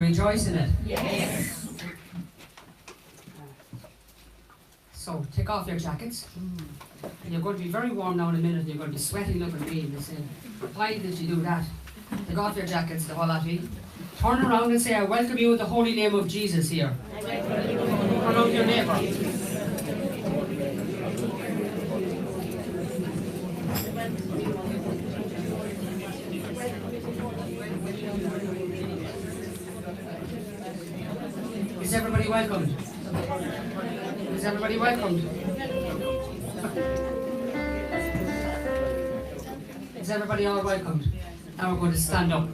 Rejoice in it. Yes. So take off your jackets. And you're going to be very warm now in a minute. And you're going to be sweating up and being the same. Why did you do that? Take off your jackets, the whole lot of you. Turn around and say, I welcome you in the holy name of Jesus here. Turn around to your neighbour. Is everybody welcomed? Is everybody welcomed? Is everybody all welcomed? Now we're going to stand up.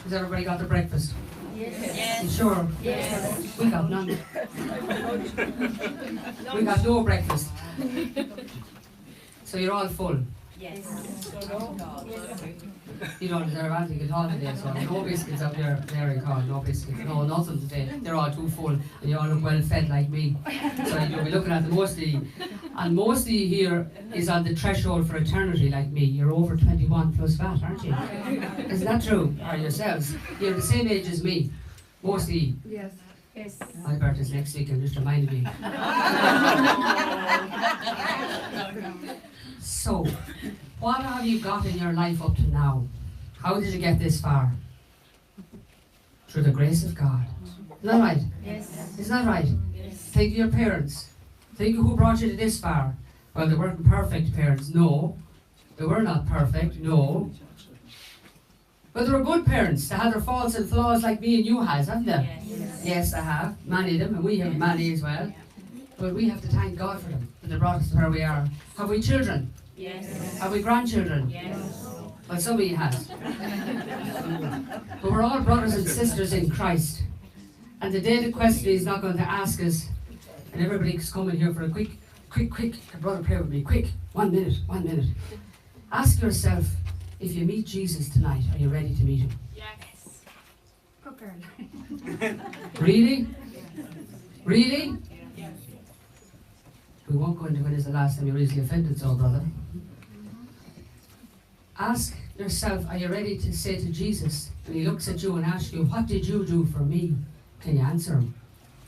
Has everybody got their breakfast? Yes. You sure? Yes. We got none. We got no breakfast. So you're all full. Yes. You don't deserve anything at all today, so no biscuits up there in car, no biscuits, no nothing today. They're all too full and you all look well fed like me. So you'll be looking at the mostly, and mostly here is on the threshold for eternity like me. You're over 21 plus VAT, aren't you? Isn't that true? Or yourselves? You're the same age as me. Mostly. Yes. Yes. My birthday's next week and just reminded me. So, what have you got in your life up to now? How did you get this far? Through the grace of God. Isn't that right? Yes. Isn't that right? Yes. Think of your parents. Think of who brought you to this far. Well, they weren't perfect parents. No. They were not perfect. No. But they were good parents. They had their faults and flaws like me and you has, haven't they? Yes. Yes, I have. Many of them, and we have many as well. But we have to thank God for them, that they brought us to where we are. Have we children? Yes. Have we grandchildren? Yes. Well, somebody has. But we're all brothers and sisters in Christ. And the day the question is not going to ask us, and everybody's coming here for a quick, brother, pray with me, quick, 1 minute. Ask yourself, if you meet Jesus tonight, are you ready to meet him? Yes. Good girl. Really? Really? We won't go into when is the last time you were easily offended, so brother. Ask yourself, are you ready to say to Jesus, when he looks at you and asks you, what did you do for me? Can you answer him?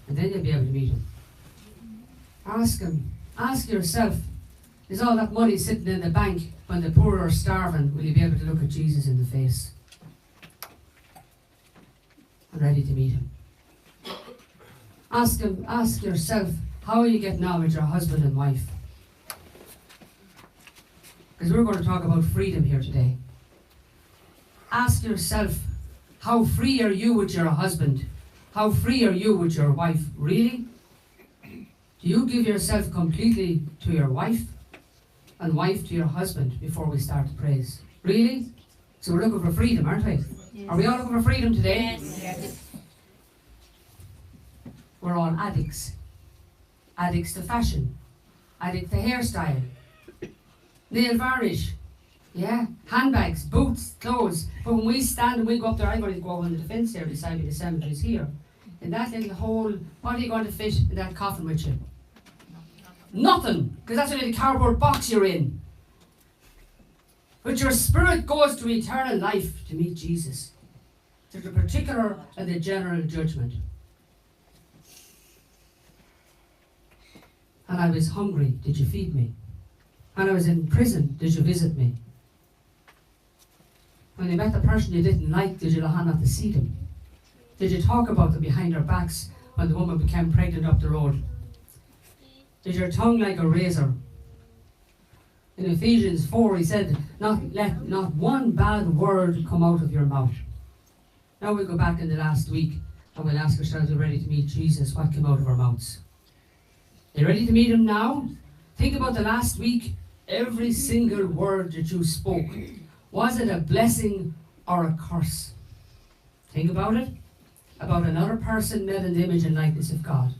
And then you'll be able to meet him. Ask him. Ask yourself, is all that money sitting in the bank when the poor are starving, will you be able to look at Jesus in the face? I'm ready to meet him. Ask him, ask yourself, how are you getting on with your husband and wife? Because we're going to talk about freedom here today. Ask yourself, how free are you with your husband? How free are you with your wife? Really? Do you give yourself completely to your wife and wife to your husband before we start to praise? Really? So we're looking for freedom, aren't we? Yes. Are we all looking for freedom today? Yes. We're all addicts. Addicts to fashion. Addicts to hairstyle. Nail varnish. Yeah. Handbags, boots, clothes. But when we stand and we go up there, I'm going to go on the fence there beside me, the cemetery's here. In that little hole, what are you going to fit in that coffin with you? Nothing, because that's a little cardboard box you're in. But your spirit goes to eternal life to meet Jesus. To the particular and the general judgment. And I was hungry, did you feed me? And I was in prison, did you visit me? When you met the person you didn't like, did you hand out to see them? Did you talk about them behind their backs when the woman became pregnant up the road? Did your tongue like a razor? In Ephesians 4 he said, let not one bad word come out of your mouth. Now we'll go back in the last week and we'll ask ourselves, are we ready to meet Jesus? What came out of our mouths? Are you ready to meet him now? Think about the last week. Every single word that you spoke, was it a blessing or a curse? Think about it. About another person made in the image and likeness of God.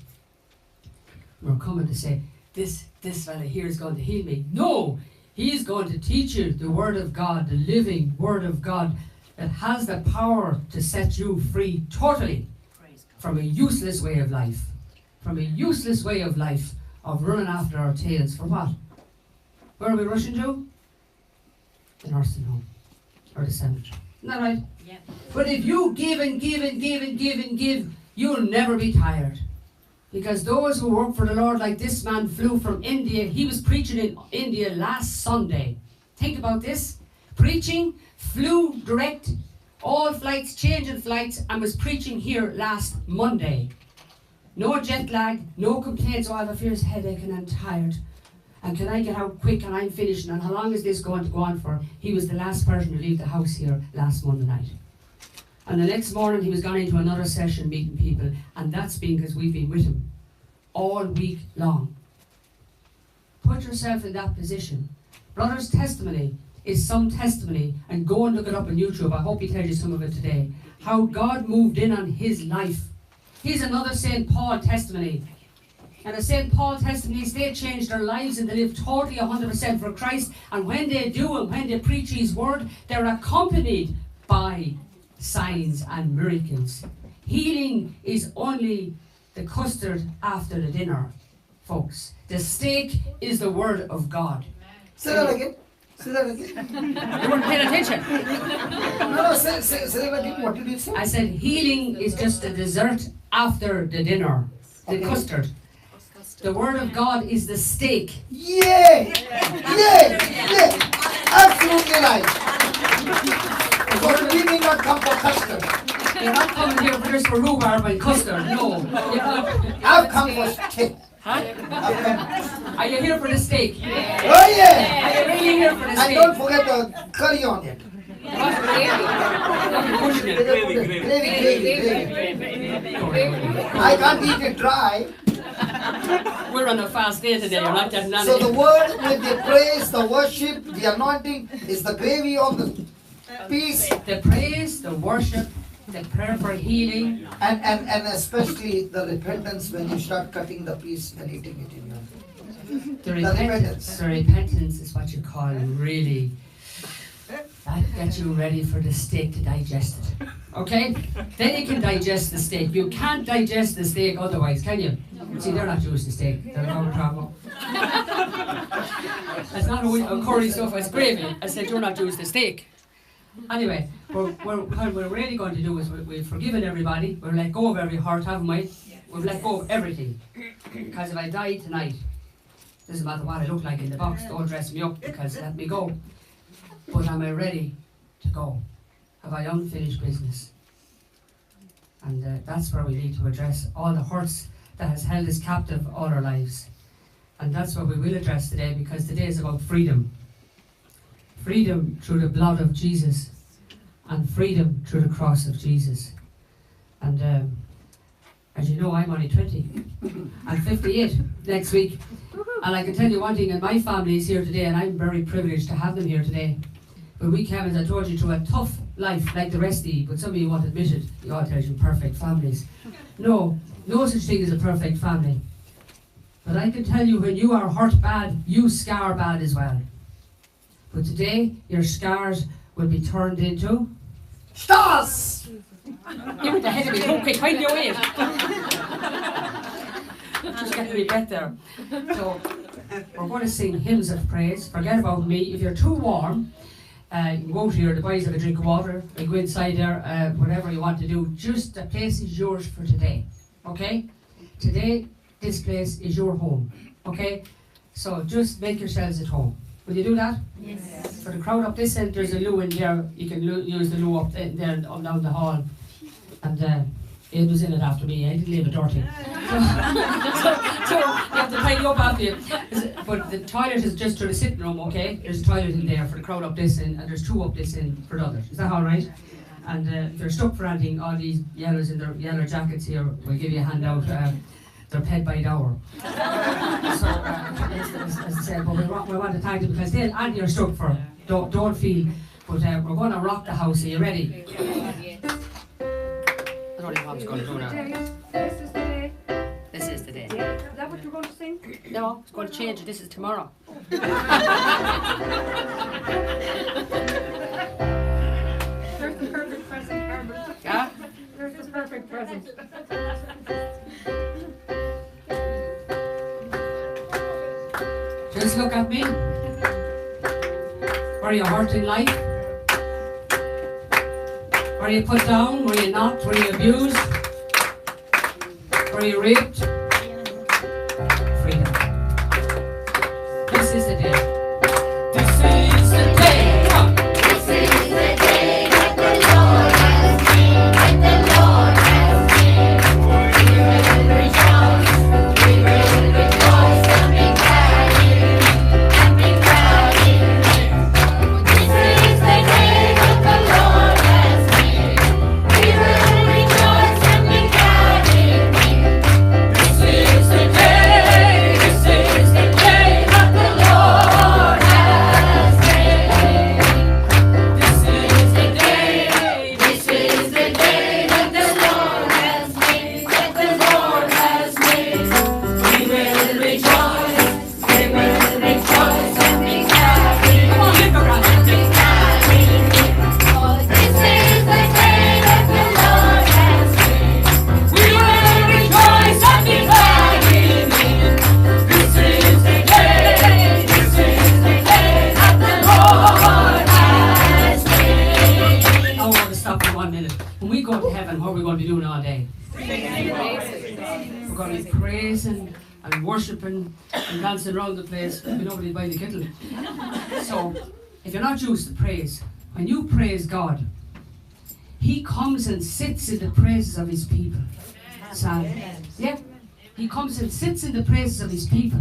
We're coming to say, this fella here is going to heal me. No! He's going to teach you the Word of God, the living Word of God that has the power to set you free totally from a useless way of life. From a useless way of life of running after our tails. For what? Where are we rushing to? the nursing home or the cemetery. Isn't that right? Yeah. But if you give and give and give and give and give, you'll never be tired. Because those who work for the Lord, like this man flew from India, he was preaching in India last Sunday. Think about this. Preaching, flew direct, all flights, changing flights, and was preaching here last Monday. No jet lag, no complaints. Oh, I have a fierce headache and I'm tired. And can I get out quick and I'm finishing? And how long is this going to go on for? He was the last person to leave the house here last Monday night. And the next morning he was gone into another session meeting people, and that's because we've been with him all week long. Put yourself in that position. Brother's testimony is some testimony, and go and look it up on YouTube. I hope he tells you some of it today. How God moved in on his life. Here's another St. Paul testimony. And the St. Paul testimonies, they changed their lives and they live totally 100% for Christ. And when they do and when they preach his word, they're accompanied by signs and miracles. Healing is only the custard after the dinner, folks. The steak is the word of God. Say that again. Say that again. You weren't paying attention. No, say that again. What did you say? I said healing is just the dessert after the dinner. The Okay. custard. The word of God is the steak. Yeah! Absolutely right. But we may not come for custard. You're not coming here just for rhubarb and custard. No. You're not. I've come for steak. Huh? Are you here for the steak? Oh Are yeah! you really here for the And steak? don't forget the curry on it. Gravy. I can't eat it dry. We're on a fast day today. You're not getting none So of the it. word with the praise, the worship, the anointing is the gravy on the piece, The praise, the worship, the prayer for healing. and especially the repentance when you start cutting the piece and eating it in your. The repentance. The repentance is what you call really. That gets you ready for the steak to digest it. Okay? Then you can digest the steak. You can't digest the steak otherwise, can you? See, they're not using steak. They're not what we're talking about. That's not a curry stuff, it's gravy. I said, you're not using the steak. Anyway, what we're really going to do is we've forgiven everybody. We've let go of every hurt, haven't we? We've let go of everything. Because if I die tonight, doesn't matter what I look like in the box, don't dress me up because let me go. But am I ready to go? Have I unfinished business? And that's where we need to address all the hurts that has held us captive all our lives. And that's what we will address today, because today is about freedom. Freedom through the blood of Jesus, and freedom through the cross of Jesus. And as you know, I'm only 20. I'm 58 next week. And I can tell you one thing, and my family is here today, and I'm very privileged to have them here today. But we came, as I told you, to a tough life like the rest of you, but some of you won't admit it. You all tell you perfect families. No such thing as a perfect family. But I can tell you, when you are hurt bad, you scar bad as well. But today, your scars will be turned into Stars! You went ahead of me, don't quick, find your way. Just getting me breath there. So, we're going to sing hymns of praise. Forget about me. If you're too warm, you can go to the boys have a drink of water, you go inside there, whatever you want to do. Just the place is yours for today. Okay? Today, this place is your home. Okay? So just make yourselves at home. Will you do that? Yes. For the crowd up this end, there's a loo in here. You can use the loo up there down the hall. And it was in it after me. I didn't leave it dirty. So you have to tidy up after you. But the toilet is just through the sitting room, okay? There's a toilet in there for the crowd up this end, and there's two up this end for the others. Is that all right? And if you're stuck for anything, all these yellows in their yellow jackets here, we'll give you a handout. They're paid by the hour. So, as I said, but we want to thank them because they'll add your stuff for. Don't feel. But we're going to rock the house. Are you ready? I don't know what I'm going to do now. This is the day. This is the day. Yeah. Is that what you're going to sing? No, it's going to change. This is tomorrow. There's the perfect present, Barbara. Yeah? There's the perfect present. Just look at me. Were you hurt in life? Were you put down? Were you knocked? Were you abused? Were you raped? Freedom. This is the day. This is the day. Come on. This is the day that the Lord has made, that the Lord has made. We will rejoice, we will rejoice and be glad in it, and be glad in it. This is the day that the Lord has made. We will rejoice and be glad in it. This is the day. This is the day that the Lord has made. This is the day. This is the day that the Lord has made, that the Lord has made. We will rejoice, we will rejoice and be glad in it, Come on, lift your hands. and be glad in it. For this is the day that the Lord has made. We will rejoice and be glad in it. This is the day, this is the day that the Lord has made. I want to stop for 1 minute. When we go to heaven, what are we going to be doing all day? We're going to be praising and worshipping and dancing around the place. There'll be nobody by the kettle. So, if you're not used to praise, when you praise God, He comes and sits in the praises of His people. Sam. Yeah? He comes and sits in the praises of His people.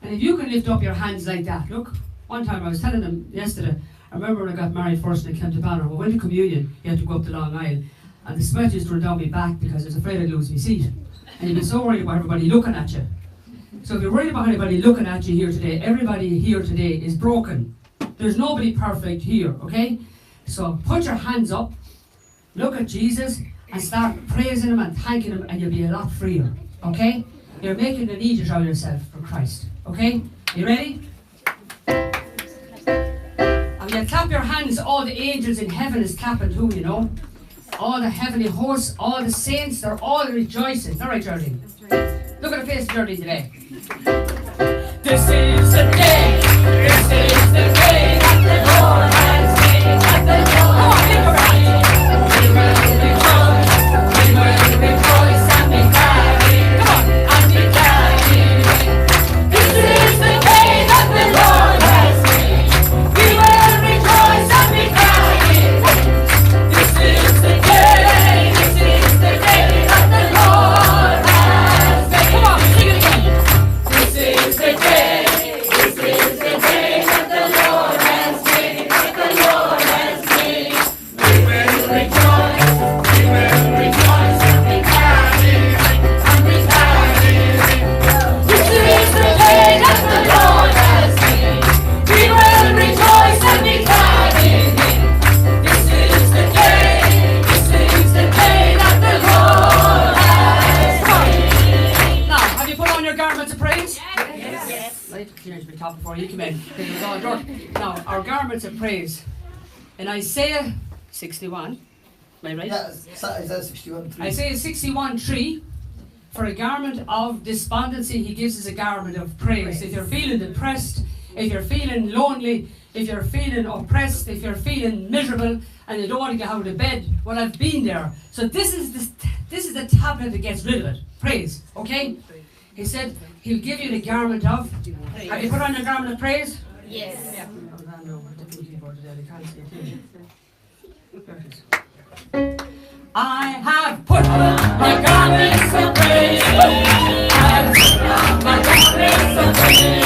And if you can lift up your hands like that, look, one time I was telling them yesterday, I remember when I got married first and I came to Banagher, we went to communion, you had to go up the long aisle, and the sweat used to run down my back because I was afraid I'd lose my seat. And you'd be so worried about everybody looking at you. So if you're worried about anybody looking at you here today, everybody here today is broken. There's nobody perfect here, okay? So put your hands up, look at Jesus, and start praising Him and thanking Him, and you'll be a lot freer, okay? You're making an idiot out of yourself for Christ, okay? You ready? And you clap your hands, all the angels in heaven is clapping too, you know. All the heavenly hosts, all the saints, they're all rejoicing. All right, Geraldine. Look at the face of Geraldine today. This is the day. This is the day that the Lord has made. That the Lord has made. We will rejoice. We will rejoice and be glad in it. Come on, and be glad in it. This is the day that the Lord has made. We will rejoice and be glad in it. This is the day. This is the day that the Lord has made. Come on, sing it again. This is the day. This is the day that the Lord has made. That the Lord has made. We will rejoice. We will rejoice and be glad in it. And be glad in it. This is the day that the Lord has made. We will rejoice and be glad in it. This is the day. This is the day that the Lord has made. Now, have you put on your garments of praise? Yes. Right, clear to the top before you come in. Because it was all dirt. Now, our garments of praise. In Isaiah 61, am I right? Yeah, Isaiah 61. Isaiah 61:3, for a garment of despondency, He gives us a garment of praise. If you're feeling depressed, if you're feeling lonely, if you're feeling oppressed, if you're feeling miserable, and you don't want to get out of bed, well, I've been there. So this is the tablet that gets rid of it. Praise, okay? He said He'll give you the garment of. Have you put on your garment of praise? Yes. I have put on my garments of praise. I have put on my garments of praise.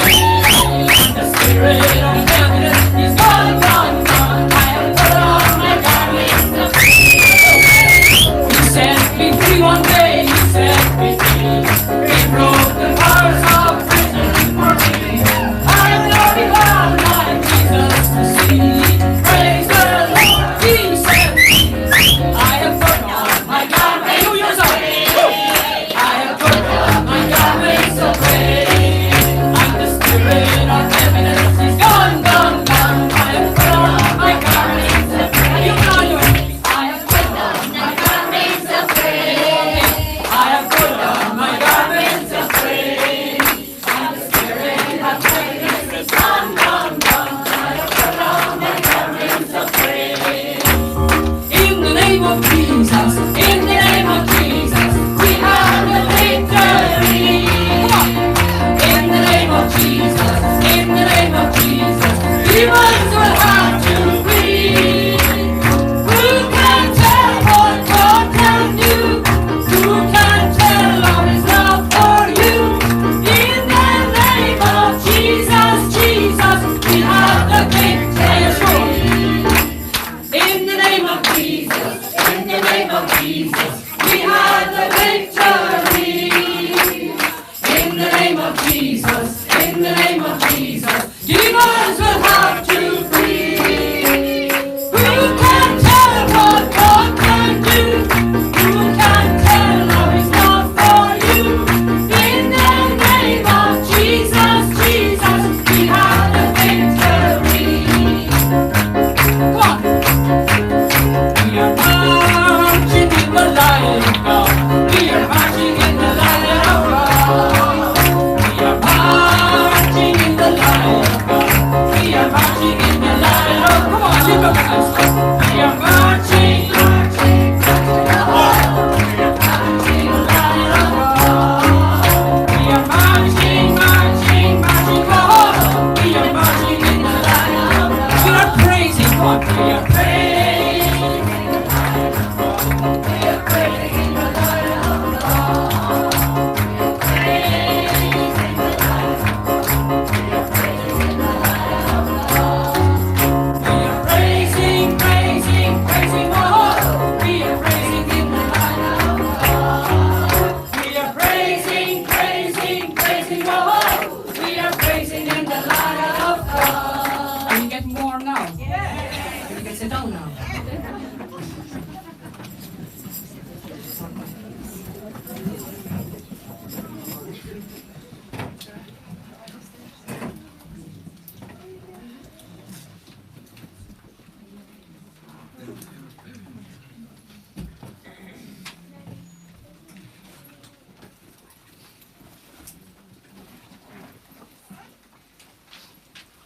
The Spirit of heaviness is gone, gone, gone. I have put on my garments of praise. You set me free one day. You set me free. He broke the bars of prison for me. I am glory bound like Jesus to see. Praise the Lord. He set me. I have put on my garments of praise. I have put on my garments of praise. And the Spirit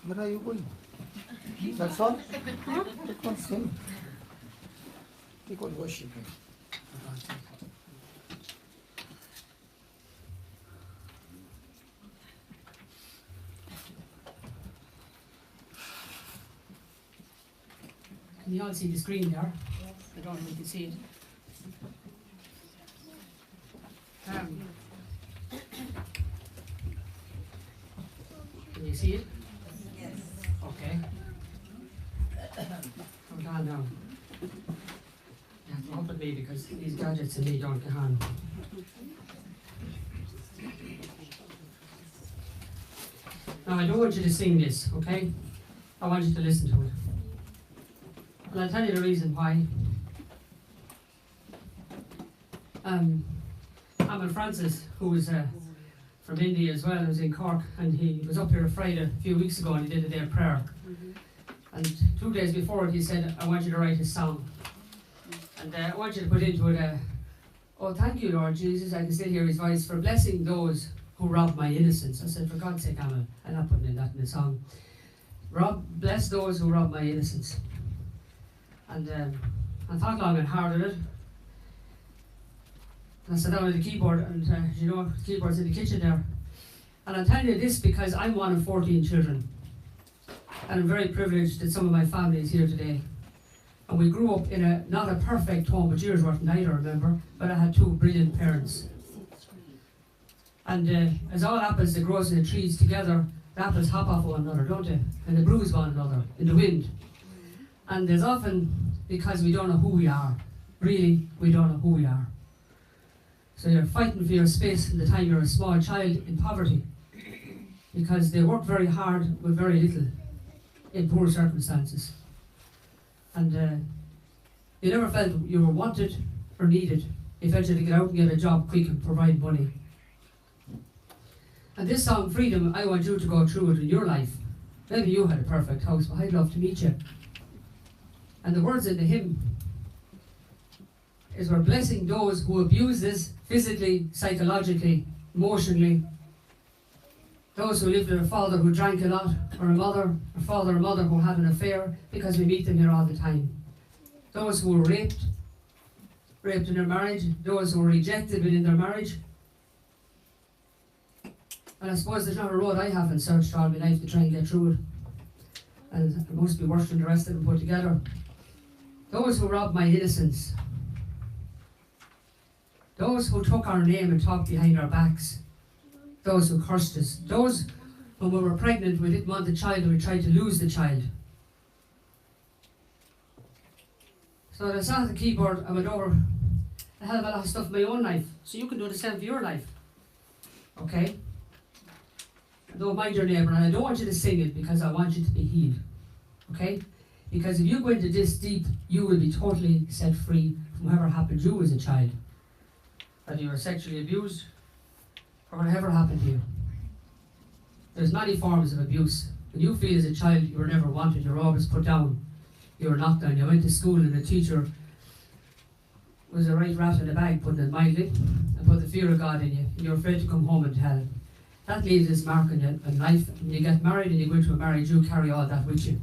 Where are you going? That's all? Take one sing. Take one worship. Can you all see the screen there? I don't know if you can see it. Can you see it? Yes. Okay. Hold on now. You have to help with me because these gadgets in me don't get on. Now I don't want you to sing this, okay? I want you to listen to it. And I'll tell you the reason why. Amal Francis, who was from India as well, was in Cork, and he was up here Friday a few weeks ago and he did a day of prayer. And 2 days before it he said, I want you to write a song. And I want you to put into it, oh thank you Lord Jesus, I can still hear his voice, for blessing those who robbed my innocence. I said, for God's sake Amal, I'm not putting in that in the song. Bless those who robbed my innocence. And I thought long and hard at it. And I sat down at the keyboard, and you know, the keyboard's in the kitchen there. And I'm telling you this because I'm one of 14 children. And I'm very privileged that some of my family is here today. And we grew up in not a perfect home, but yours weren't either, remember? But I had two brilliant parents. And as all apples that grows in the trees together, the apples hop off one another, don't they? And they bruise one another in the wind. And there's often, because we don't know who we are, really, we don't know who we are. So you're fighting for your space from the time you're a small child in poverty, because they work very hard with very little in poor circumstances. And you never felt you were wanted or needed. You felt you had to get out and get a job quick and provide money. And this song, Freedom, I want you to go through it in your life. Maybe you had a perfect house, but I'd love to meet you. And the words in the hymn is, we're blessing those who abuse this physically, psychologically, emotionally. Those who lived with a father who drank a lot, or a father or mother who had an affair, because we meet them here all the time. Those who were raped in their marriage, those who were rejected within their marriage. And I suppose there's not a road I haven't searched all my life to try and get through it. And it must be worse than the rest of them put together. Those who robbed my innocence. Those who took our name and talked behind our backs. Those who cursed us. Those, when we were pregnant, we didn't want the child and we tried to lose the child. So as I sat at the keyboard, I went over a hell of a lot of stuff in my own life. So you can do the same for your life. Okay? Don't mind your neighbour, and I don't want you to sing it because I want you to be healed. Okay? Because if you go into this deep, you will be totally set free from whatever happened to you as a child. Whether you were sexually abused, or whatever happened to you. There's many forms of abuse. When you feel as a child you were never wanted, you were always put down, you were knocked down, you went to school and the teacher was a right rat in the bag, putting it mildly, and put the fear of God in you, and you're afraid to come home and tell. That leaves its mark in you in life. When you get married and you go into a marriage, you carry all that with you.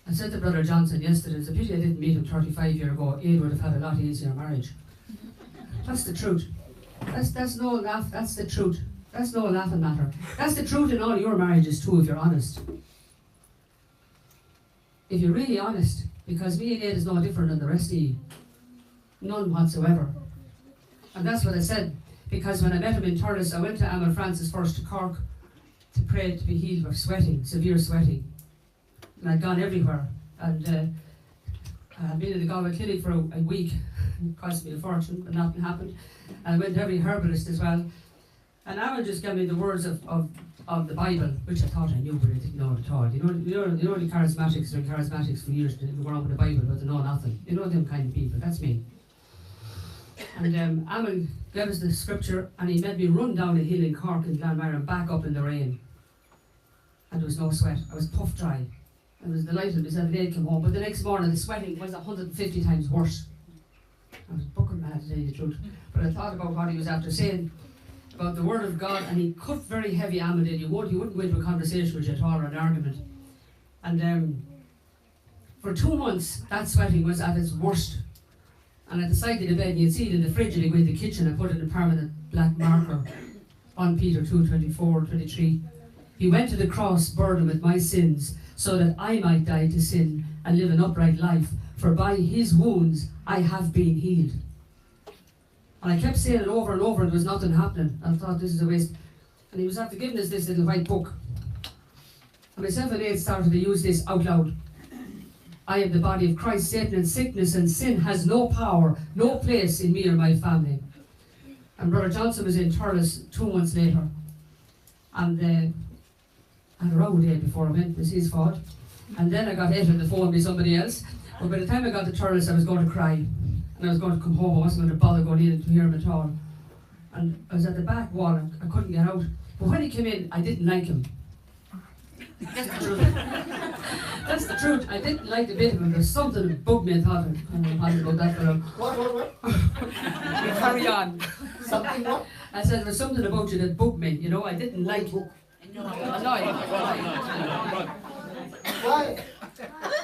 I said to Brother Johnson yesterday, it's a pity I didn't meet him 35 years ago. He would have had a lot easier marriage. That's the truth. That's no laugh, that's the truth. That's no laughing matter. That's the truth in all your marriages too, if you're honest. if you're really honest, because me and Ed is no different than the rest of you. None whatsoever. And that's what I said, because when I met him in Thurles, I went to Amal Francis first to Cork to pray to be healed of sweating, severe sweating. And I'd gone everywhere. And I'd been in the Galway clinic for a week. It cost me a fortune, but nothing happened. And I went to every herbalist as well. And Amal just gave me the words of the Bible, which I thought I knew, but I didn't know it at all. You know the charismatics are charismatics for years, they go around with the Bible, but they know nothing. You know them kind of people, that's me. And Amal gave us the scripture, and he made me run down a hill in Cork and Glanmire and back up in the rain. And there was no sweat, I was puff dry. I was delighted because Ed came home, but the next morning the sweating was 150 times worse. I was bucking mad to tell you the truth, but I thought about what he was after saying about the word of God, and he cut very heavy Amal in. He wouldn't go into a conversation with you at all or an argument. And for 2 months that sweating was at its worst. And at the side of the bed, you'd see it in the fridge, and he'd go in the kitchen and put it in permanent black marker on Peter 2:24-23. He went to the cross burdened with my sins, so that I might die to sin and live an upright life. For by his wounds I have been healed. And I kept saying it over and over, and there was nothing happening. I thought, this is a waste. And he was after giving us this little white book. And myself and Ed started to use this out loud. I am the body of Christ. Satan and sickness and sin has no power, no place in me or my family. And Brother Johnson was in Thurles 2 months later. And I had a row day before I went, it was his fault. And then I got hit on the phone by somebody else. But by the time I got to Thurles, I was going to cry. And I was going to come home, I wasn't going to bother going in to hear him at all. And I was at the back wall, and I couldn't get out. But when he came in, I didn't like him. That's the truth. That's the truth. I didn't like the bit of him. There's something that bugged me. I thought, I about that for him. What? Carry on. Something what? I said, there was something about you that bugged me. You know, I didn't like you. Why?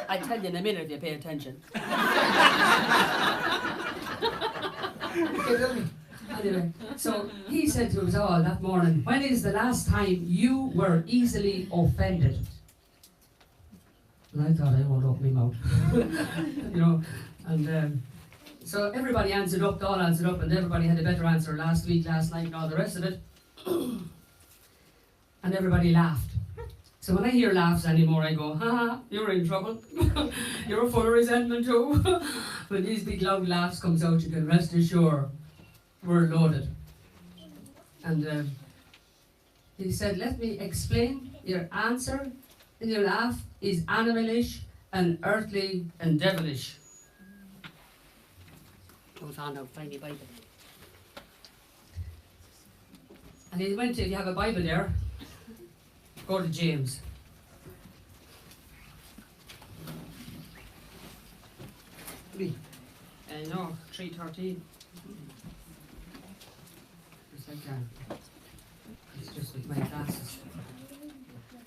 I'll tell you in a minute if you pay attention. Okay, tell me. Anyway, so he said to us all that morning, when is the last time you were easily offended? And I thought I won't open my mouth. You know, and so everybody answered up, they all answered up, and everybody had a better answer last week, last night, and all the rest of it. And everybody laughed. So when I hear laughs anymore, I go, ha, you're in trouble. You're full of resentment too. When these big loud laughs comes out, you can rest assured we're loaded. And he said, let me explain. Your answer in your laugh is animalish and earthly and devilish. Goes on now, find your Bible. And he went to, if you have a Bible there, go to James. No, 3:13. Just like that. It's just with my glasses.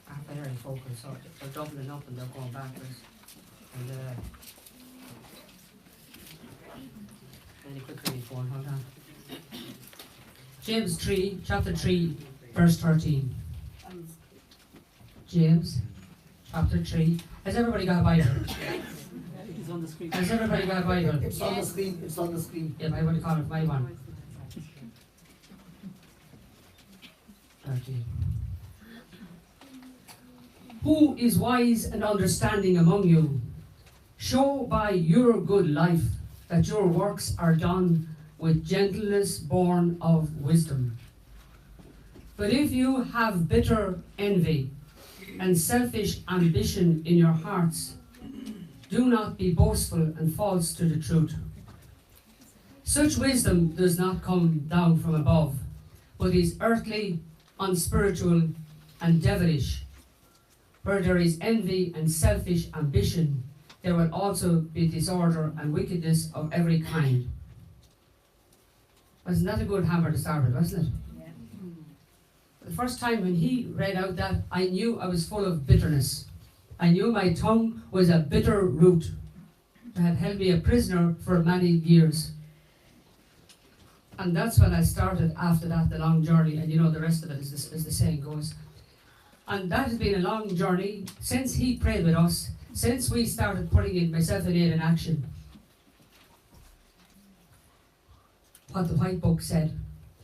Are very focused, so they're doubling up and they're going backwards. And any quicker on your phone, hold on. James 3, chapter 3, verse 13. James, chapter 3. Has everybody got a Bible? It's on the screen. Has everybody got a Bible? It's on the screen. It's on the screen. Yeah, I want to call it my one. 13. Who is wise and understanding among you? Show by your good life that your works are done with gentleness born of wisdom. But if you have bitter envy and selfish ambition in your hearts, do not be boastful and false to the truth. Such wisdom does not come down from above, but is earthly, unspiritual, and devilish. Where there is envy and selfish ambition, there will also be disorder and wickedness of every kind. Wasn't that a good hammer to start with, wasn't it? Yeah. The first time when he read out that, I knew I was full of bitterness. I knew my tongue was a bitter root that had held me a prisoner for many years. And that's when I started after that, the long journey, and you know the rest of it is the saying goes. And that has been a long journey since he prayed with us. Since we started putting in myself and Ian in action, what the White Book said,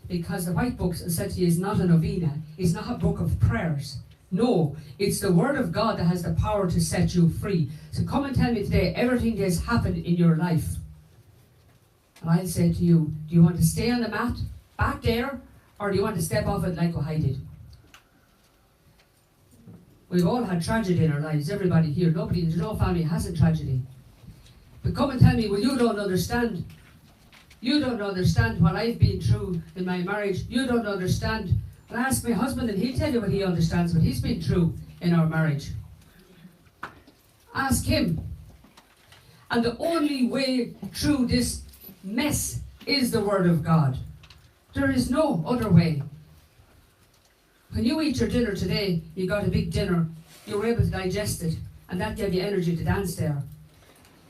because the White Book essentially is not a novena, it's not a book of prayers. No, it's the Word of God that has the power to set you free. So come and tell me today everything that has happened in your life. And I'll say to you, do you want to stay on the mat, back there, or do you want to step off it like what I did? We've all had tragedy in our lives, everybody here. Nobody, there's no family hasn't tragedy. But come and tell me, well, you don't understand. You don't understand what I've been through in my marriage. You don't understand. Well, ask my husband and he'll tell you what he understands, what he's been through in our marriage. Ask him. And the only way through this mess is the Word of God. There is no other way. When you eat your dinner today, you got a big dinner, you were able to digest it, and that gave you energy to dance there.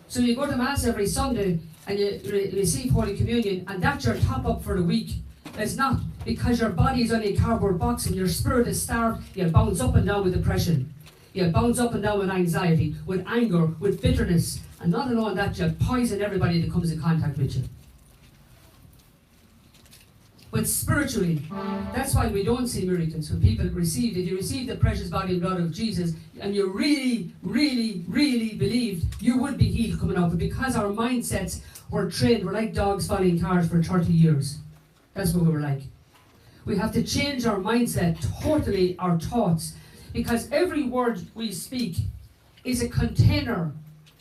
So you go to Mass every Sunday, and you receive Holy Communion, and that's your top up for the week. It's not, because your body is only a cardboard box and your spirit is starved. You'll bounce up and down with depression. You'll bounce up and down with anxiety, with anger, with bitterness. And not alone that, you'll poison everybody that comes in contact with you. But spiritually, that's why we don't see miracles. When people receive, if you receive the precious body and blood of Jesus, and you really, really, really believed, you would be healed coming out. But because our mindsets were trained, we're like dogs following cars for 30 years. That's what we were like. We have to change our mindset, totally our thoughts. Because every word we speak is a container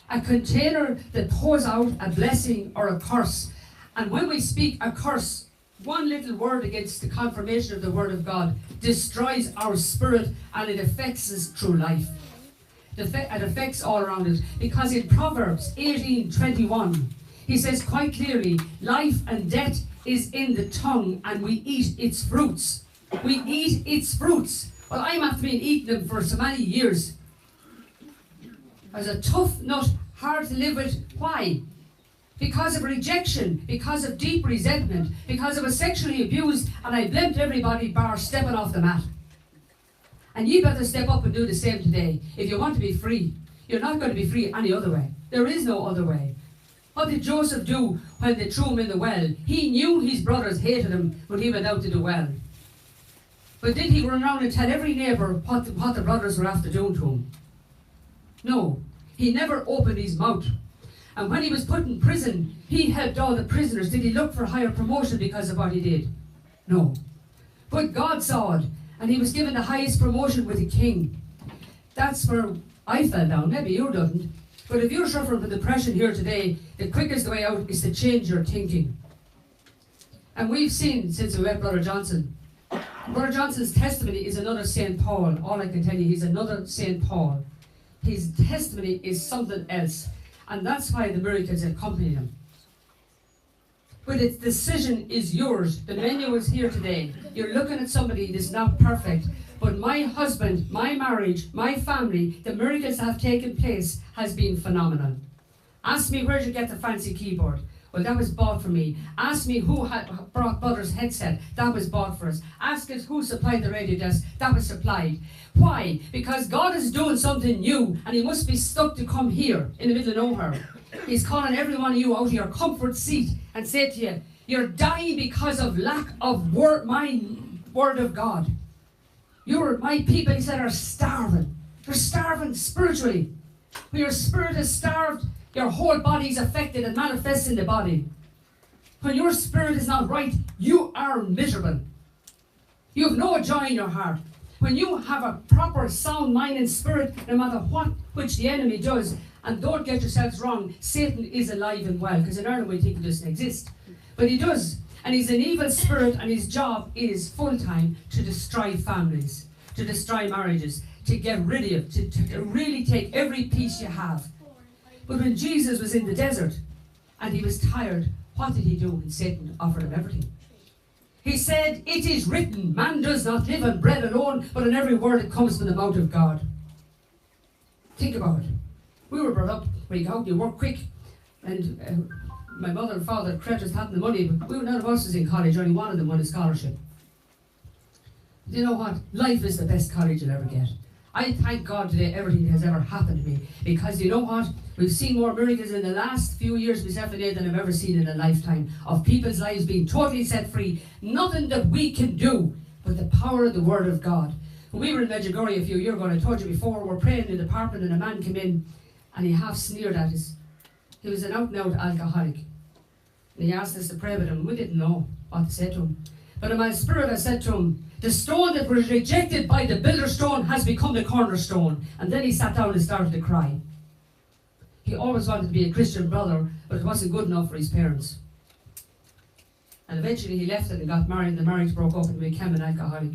that pours out a blessing or a curse. And when we speak a curse, one little word against the confirmation of the Word of God destroys our spirit, and it affects us through life. It affects all around us. Because in Proverbs 18:21, he says quite clearly, life and death is in the tongue, and we eat its fruits. We eat its fruits. Well, I'm after being eating them for so many years. As a tough nut, hard to live with. Why? Because of rejection, because of deep resentment, because I was sexually abused, and I blamed everybody bar stepping off the mat. And you better step up and do the same today if you want to be free. You're not going to be free any other way. There is no other way. What did Joseph do when they threw him in the well? He knew his brothers hated him when he went out to the well. But did he run around and tell every neighbour what the brothers were after doing to him? No. He never opened his mouth. And when he was put in prison, he helped all the prisoners. Did he look for higher promotion because of what he did? No. But God saw it, and he was given the highest promotion with a king. That's where I fell down. Maybe you didn't. But if you're suffering from depression here today, the quickest way out is to change your thinking. And we've seen, since we met Brother Johnson, Brother Johnson's testimony is another St. Paul. All I can tell you, he's another St. Paul. His testimony is something else. And that's why the miracles accompany him. But its decision is yours. The menu is here today. You're looking at somebody that's not perfect. But my husband, my marriage, my family, the miracles that have taken place has been phenomenal. Ask me, where'd you get the fancy keyboard? Well, that was bought for me. Ask me who had brought Brother's headset. That was bought for us. Ask us who supplied the radio desk. That was supplied. Why? Because God is doing something new, and he must be stuck to come here in the middle of nowhere. He's calling every one of you out of your comfort seat and say to you, you're dying because of lack of my word of God. My people, he said, are starving. They're starving spiritually. When your spirit is starved, your whole body is affected and manifests in the body. When your spirit is not right, you are miserable. You have no joy in your heart. When you have a proper sound mind and spirit, no matter which the enemy does, and don't get yourselves wrong, Satan is alive and well, because in Ireland we think he doesn't exist. But he does. And he's an evil spirit, and his job is full-time to destroy families, to destroy marriages, to get rid of you, to really take every piece you have. But when Jesus was in the desert and he was tired, what did he do when Satan offered him everything? He said, it is written, man does not live on bread alone, but on every word that comes from the mouth of God. Think about it. We were brought up, when you go out, you work quick. And my mother and father, creditors hadn't the money, but none of us was in college, only one of them won a scholarship. You know what? Life is the best college you'll ever get. I thank God today everything that has ever happened to me, because you know what? We've seen more miracles in the last few years myself today than I've ever seen in a lifetime, of people's lives being totally set free. Nothing that we can do but the power of the Word of God. When we were in Medjugorje a few years ago, and I told you before, we were praying in the apartment and a man came in and he half sneered at us. He was an out and out alcoholic. And he asked us to pray with him. We didn't know what to say to him. But in my spirit I said to him, the stone that was rejected by the builder stone has become the cornerstone. And then he sat down and started to cry. He always wanted to be a Christian brother, but it wasn't good enough for his parents. And eventually he left it and got married, and the marriage broke up and became an alcoholic.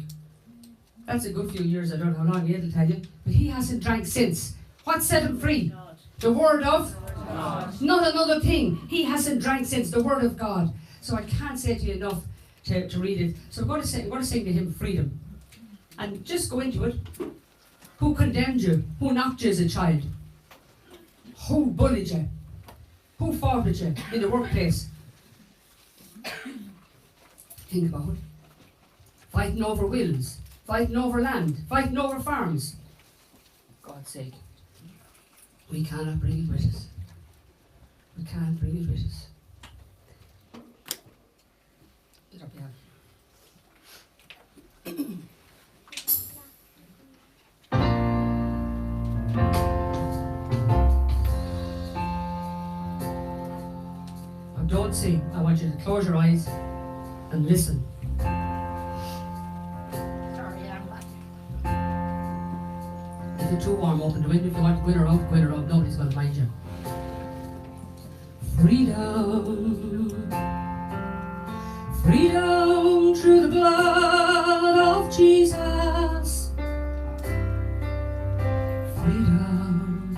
That's a good few years, I don't know how long he'll tell you. But he hasn't drank since. What set him free? God. The Word of God. Not another thing. He hasn't drank since the Word of God. So I can't say to you enough to read it. So I'm going to sing to him freedom. And just go into it. Who condemned you? Who knocked you as a child? Who bullied you? Who fought with you in the workplace? Think about it. Fighting over wills. Fighting over land. Fighting over farms. For God's sake. We cannot bring it with us. We can't bring it with us. Get up here. Now don't sing. I want you to close your eyes and listen. Sorry, I'm back. If you're too warm, open the window. If you want to go in or out, go in or out. Nobody's going to mind you. Freedom, freedom through the blood of Jesus. Freedom,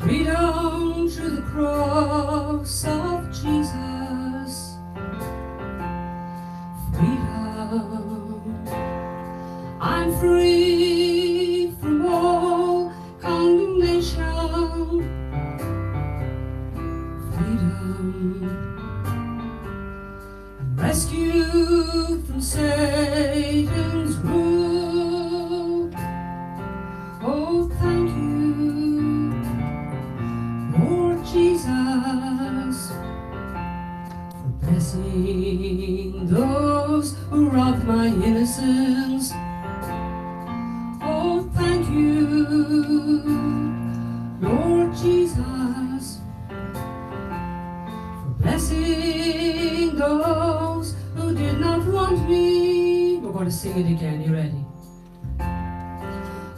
freedom through the cross of Jesus. Freedom, I'm free from all condemnation. I'm rescued from Satan's rule. Oh, thank you, Lord Jesus, for blessing those who robbed my innocence. Oh, thank you, Lord Jesus, blessing those who did not want me. We're going to sing it again. You ready?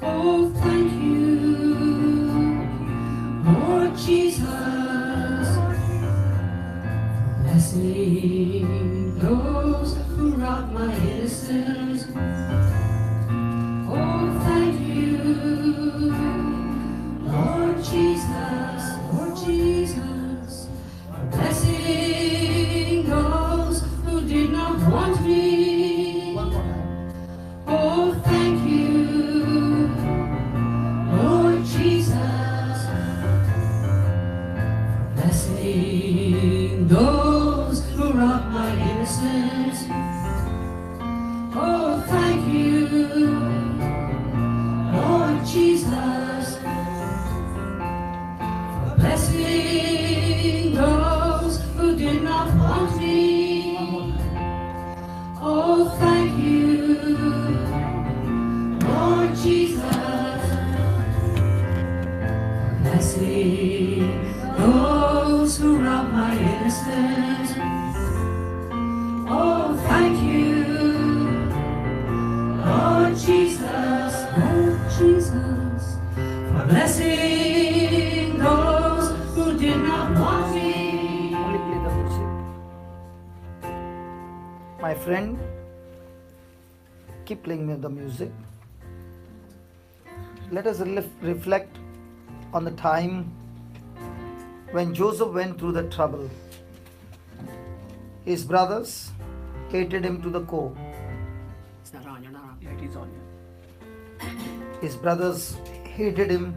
Oh, thank you, Lord Jesus, for blessing those who robbed my innocence. Oh, thank you, Lord Jesus, Lord Jesus, blessing those who did not want me. One more time. Oh, thank you, Lord Jesus, blessing those who robbed my innocence. Oh, thank you, Lord Jesus, blessing those who did not want me. Oh, thank you, Lord Jesus, blessing those who robbed my innocence. Oh, thank you, Lord Jesus, for blessing those who did not want me. Only play the music. My friend, keep playing me the music. Let us reflect on the time when Joseph went through the trouble. His brothers hated him to the core. It's not on, you're not on. Yeah, it is on you. His brothers hated him.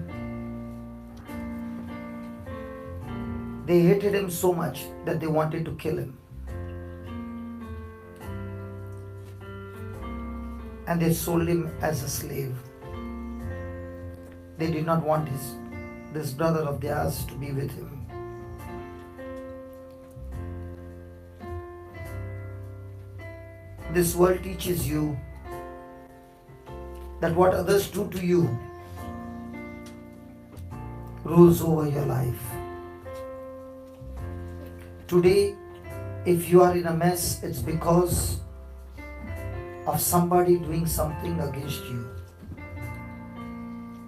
They hated him so much that they wanted to kill him. and they sold him as a slave. They did not want this brother of theirs to be with him. This world teaches you that what others do to you rules over your life. Today, if you are in a mess, it's because of somebody doing something against you.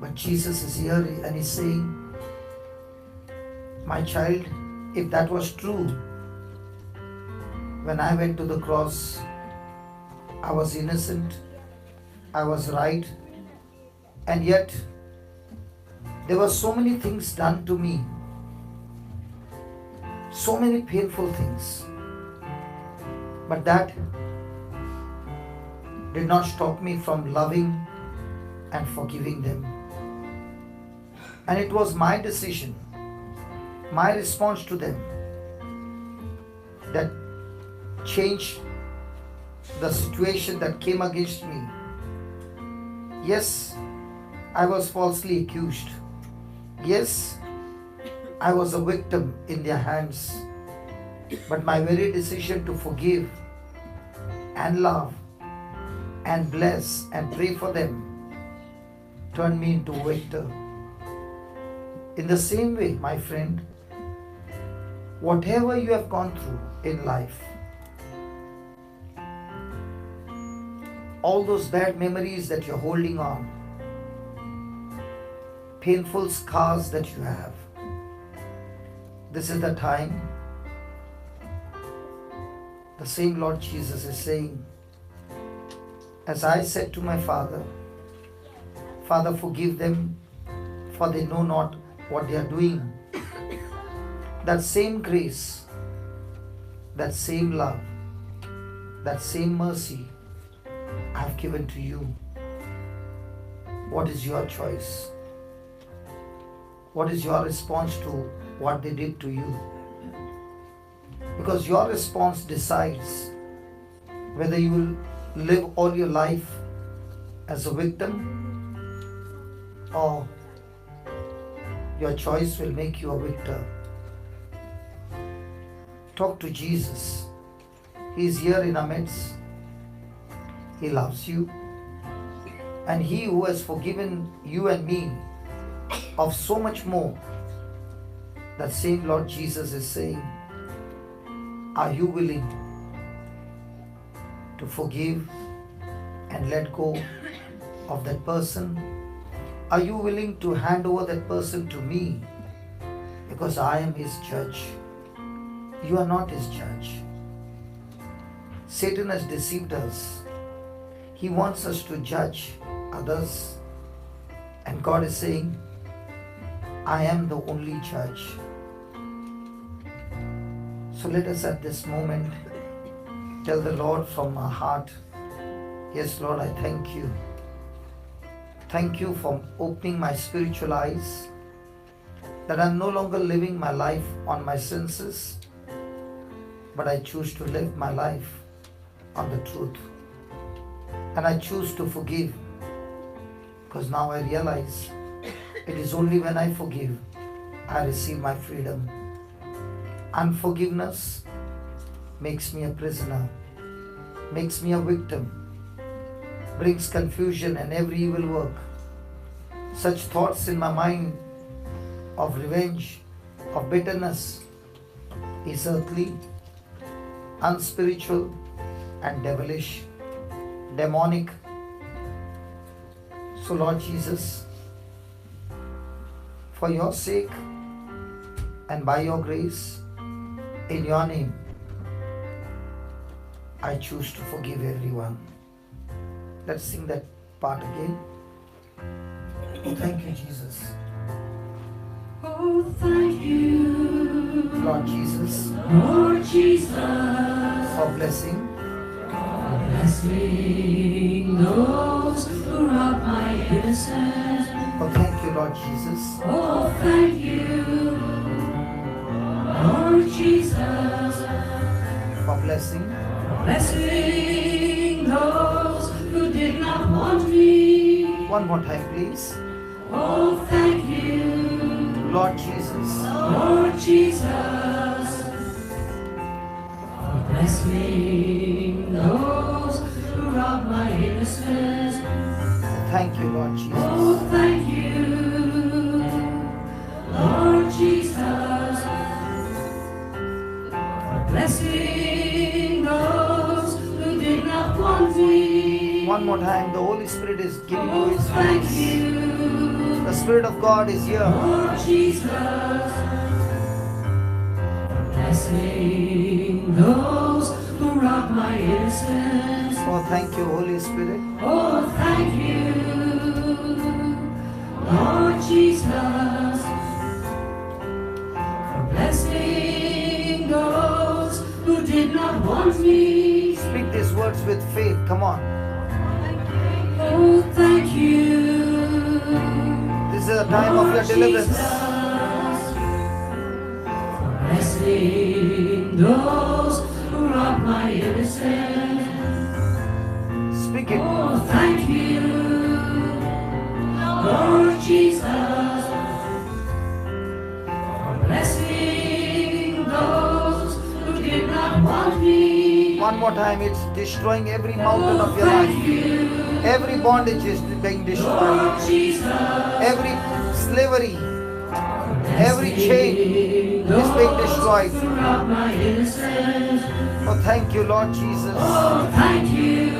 But Jesus is here and He's saying, my child, if that was true, when I went to the cross, I was innocent, I was right, and yet there were so many things done to me, so many painful things, but that did not stop me from loving and forgiving them. And it was my decision, my response to them, that changed the situation that came against me. Yes, I was falsely accused. Yes, I was a victim in their hands. But my very decision to forgive and love and bless and pray for them turned me into a victor. In the same way, my friend, whatever you have gone through in life, all those bad memories that you're holding on, painful scars that you have, this is the time the same Lord Jesus is saying, as I said to my Father, Father, forgive them, for they know not what they are doing. That same grace, that same love, that same mercy I have given to you. What is your choice? What is your response to what they did to you? Because your response decides whether you will live all your life as a victim or your choice will make you a victor. Talk to Jesus. He is here in our midst. He loves you. And He who has forgiven you and me of so much more, that same Lord Jesus is saying, are you willing to forgive and let go of that person? Are you willing to hand over that person to me? Because I am His judge. You are not His judge. Satan has deceived us. He wants us to judge others. And God is saying, I am the only judge. So let us at this moment tell the Lord from our heart, yes, Lord, I thank you. Thank you for opening my spiritual eyes, that I'm no longer living my life on my senses, but I choose to live my life on the truth. And I choose to forgive, because now I realize it is only when I forgive, I receive my freedom. Unforgiveness makes me a prisoner, makes me a victim, brings confusion and every evil work. Such thoughts in my mind of revenge, of bitterness, is earthly, unspiritual, and devilish, demonic. So Lord Jesus, for your sake and by your grace, in your name, I choose to forgive everyone. Let's sing that part again. Oh, thank you, Jesus. Oh, thank you, Lord Jesus, Lord Jesus, for blessing blessing those who rob my innocence. Oh, thank you, Lord Jesus, Oh, thank you, Lord Jesus, for blessing blessing those who did not One more time, please. Oh, thank you, Lord Jesus, Lord Jesus, for blessing those who rob my innocence. thank you, Lord Jesus. Oh, thank you, Lord Jesus, for blessing those who did not want me. One more time, the Holy Spirit is giving you Oh, His thank grace. you, The Spirit of God is here. Lord Jesus, for blessing those who rob my innocence. Oh, thank you, Holy Spirit. Oh, thank you, Lord Jesus, for blessing those who did not want me. Speak these words with faith. Come on. Oh, thank you, This is a time of your deliverance. for blessing those who rob my innocence. Speak it. Oh, thank you, Lord Jesus, for blessing those who did not want me. One more time, it's destroying every mountain of your life. Every bondage is being destroyed. Lord Jesus, Every slavery, every chain is being destroyed. who rob my innocence. Oh, thank you, Lord Jesus. Oh, thank you,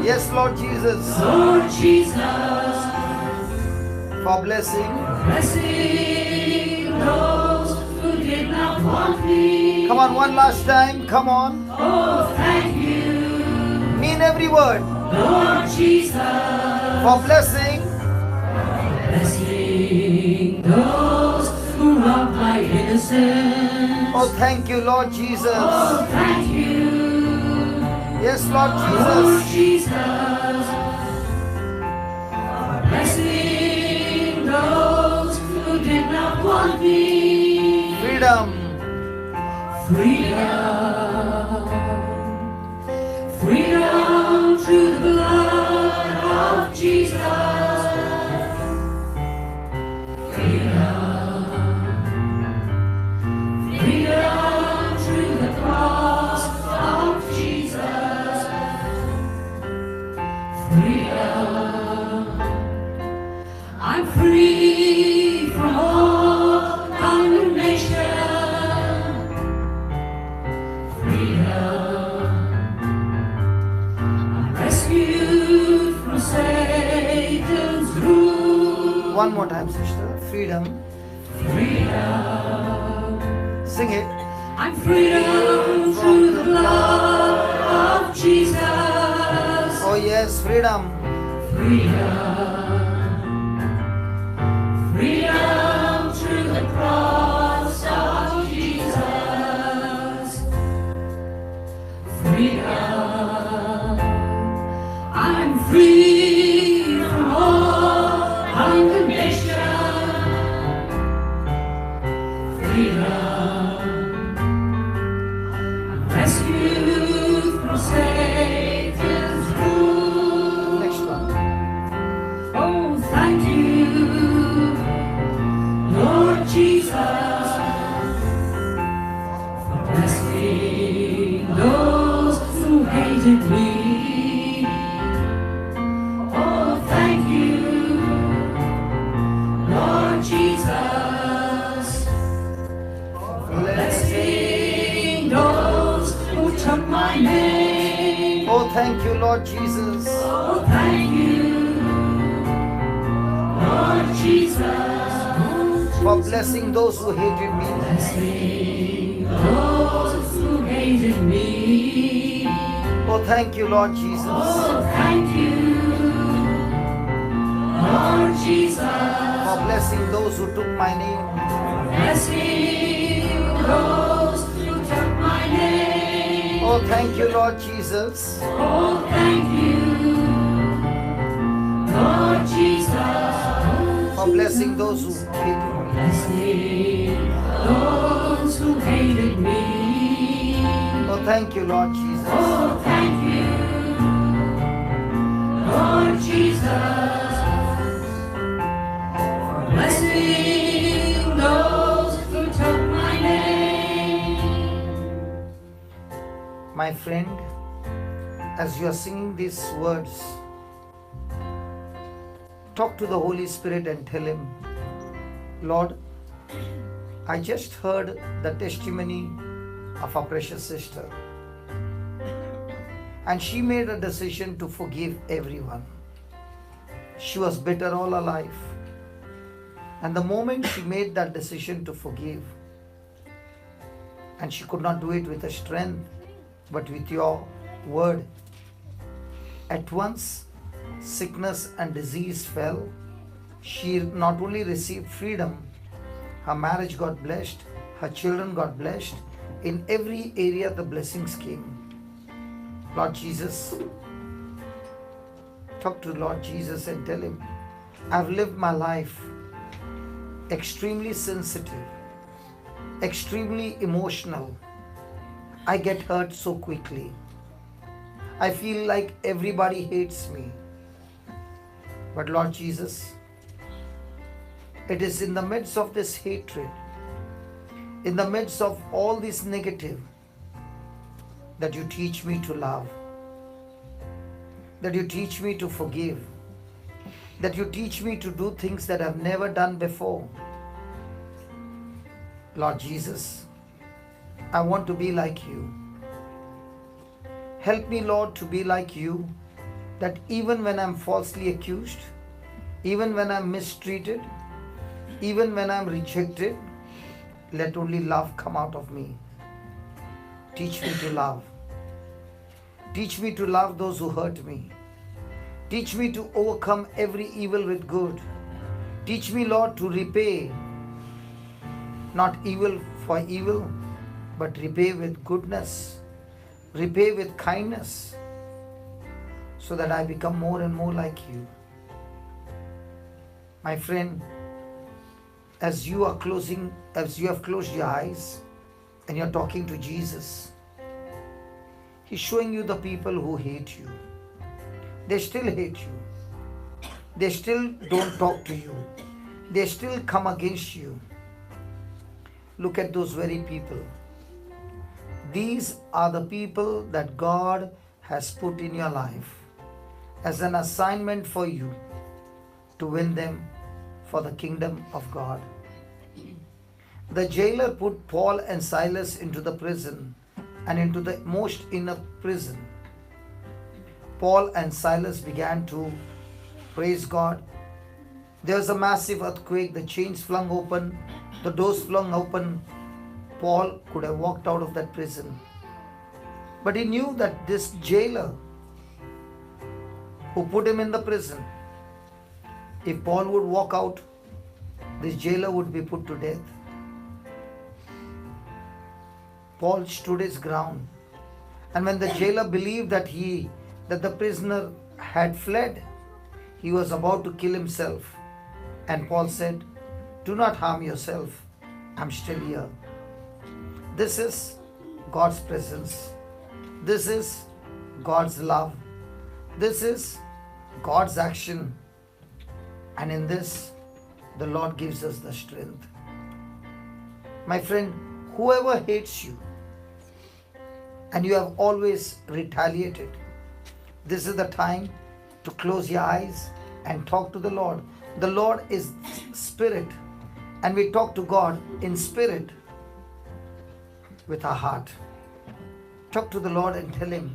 Yes, Lord Jesus, Lord Jesus, for blessing. blessing those who did not want me. Come on, one last time. Come on. Oh, thank you, Mean every word. Lord Jesus, For blessing. blessing those who rob my innocence. Oh, thank you, Lord Jesus. Oh, thank you, Yes, Lord Lord Jesus. Jesus, for blessing those who did not want me. Freedom. Freedom, freedom through the blood of Jesus. Freedom, freedom through the cross of Jesus. Freedom, I'm free from all condemnation. Rescued from Satan's rule. One more time, sister. Freedom. Freedom, Sing it. I'm freedom through the blood of Jesus. Oh, yes, freedom. Freedom, freedom through the cross of Jesus. Freedom, I'm free from all condemnation. Freedom, I'm rescued from Satan's rule. Next one. Oh, thank you, Lord Jesus, for blessing those who hated me. Oh, thank you, Lord Jesus, for blessing those who took my name. Oh, thank you, Lord Jesus. Oh, thank you, Lord Jesus, For blessing those who hated me. blessing those who hated me. Oh, thank you, Lord Jesus. Oh, thank you, Lord Jesus, For blessing those who took my name. blessing those who took my name. Oh, thank you, Lord Jesus. Oh, thank you, Lord Jesus, For blessing those who hated me. blessing those who hated me. Oh, thank you, Lord Jesus. Oh, thank you, Lord Jesus, blessing those who took my name. My friend, as you are singing these words, talk to the Holy Spirit and tell Him, Lord, I just heard the testimony of our precious sister, and she made a decision to forgive everyone. She was bitter all her life, and the moment she made that decision to forgive, and she could not do it with her strength, but with your word, at once sickness and disease fell. She not only received freedom, her marriage got blessed, her children got blessed. In every area the blessings came. Lord Jesus, talk to Lord Jesus and tell Him, I've lived my life extremely sensitive, extremely emotional. I get hurt so quickly. I feel like everybody hates me. But Lord Jesus, it is in the midst of this hatred, in the midst of all this negative, that you teach me to love, that you teach me to forgive, that you teach me to do things that I've never done before. Lord Jesus, I want to be like you. Help me, Lord, to be like you, that even when I'm falsely accused, even when I'm mistreated, even when I'm rejected, let only love come out of me. Teach me to love. Teach me to love those who hurt me. Teach me to overcome every evil with good. Teach me, Lord, to repay not evil for evil, but repay with goodness, repay with kindness, so that I become more and more like you. My friend, as you have closed your eyes and you're talking to Jesus, He's showing you the people who hate you. They still hate you. They still don't talk to you. They still come against you. Look at those very people. These are the people that God has put in your life as an assignment for you to win them for the kingdom of God. The jailer put Paul and Silas into the prison and into the most inner prison. Paul and Silas began to praise God. There was a massive earthquake, the chains flung open, the doors flung open. Paul could have walked out of that prison. But he knew that this jailer who put him in the prison, if Paul would walk out, this jailer would be put to death. Paul stood his ground. And when the jailer believed that the prisoner had fled, he was about to kill himself. And Paul said, "Do not harm yourself. I'm still here." This is God's presence. This is God's love. This is God's action. And in this, the Lord gives us the strength. My friend, whoever hates you, and you have always retaliated, this is the time to close your eyes and talk to the Lord. The Lord is spirit, and we talk to God in spirit with our heart. Talk to the Lord and tell Him,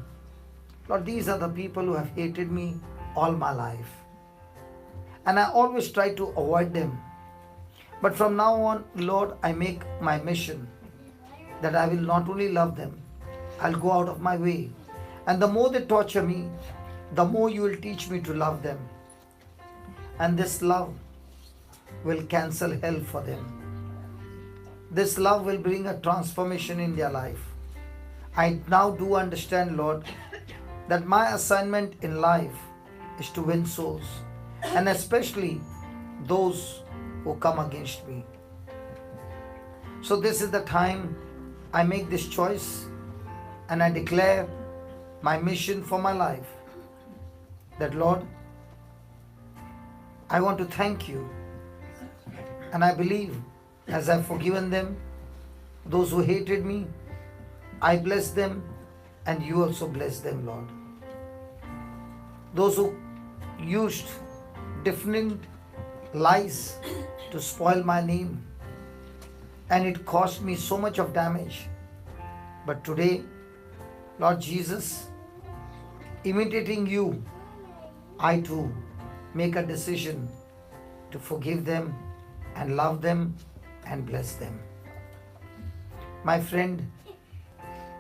Lord, these are the people who have hated me all my life. And I always try to avoid them. But from now on, Lord, I make my mission that I will not only love them, I'll go out of my way. And the more they torture me, the more you will teach me to love them. And this love will cancel hell for them. This love will bring a transformation in their life. I now do understand, Lord, that my assignment in life is to win souls, and especially those who come against me. So this is the time I make this choice, and I declare my mission for my life, that Lord, I want to thank you And I believe as I've forgiven them, those who hated me, I bless them and you also bless them, Lord. Those who used different lies to spoil my name, and it cost me so much of damage. But today, Lord Jesus, imitating you, I too make a decision to forgive them and love them and bless them. My friend,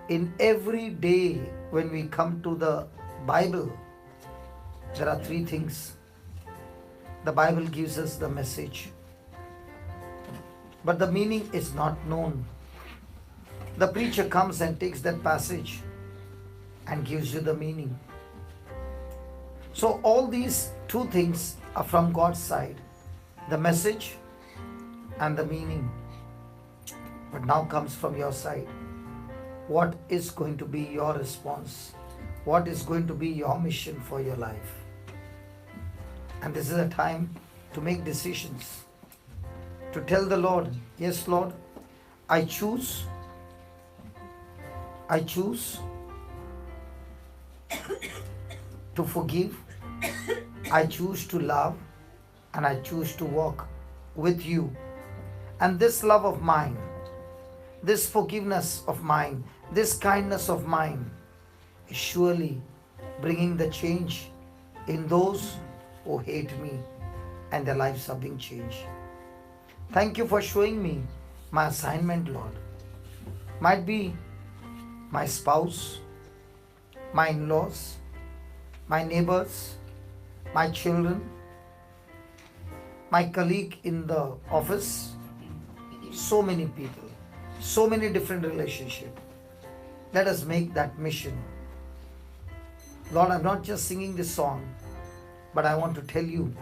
in every day when we come to the Bible, there are three things. The Bible gives us the message, but the meaning is not known. The preacher comes and takes that passage and gives you the meaning. So all these two things are from God's side, the message and the meaning. But now comes from your side. What is going to be your response? What is going to be your mission for your life? And this is a time to make decisions, to tell the Lord, yes Lord, I choose to forgive, I choose to love, and I choose to walk with you. And this love of mine, this forgiveness of mine, this kindness of mine is surely bringing the change in those who hate me, and their lives are being changed. Thank you for showing me my assignment, Lord. Might be my spouse, my in-laws, my neighbors, my children, my colleague in the office, so many people, so many different relationships. Let us make that mission. Lord, I'm not just singing this song, but I want to tell you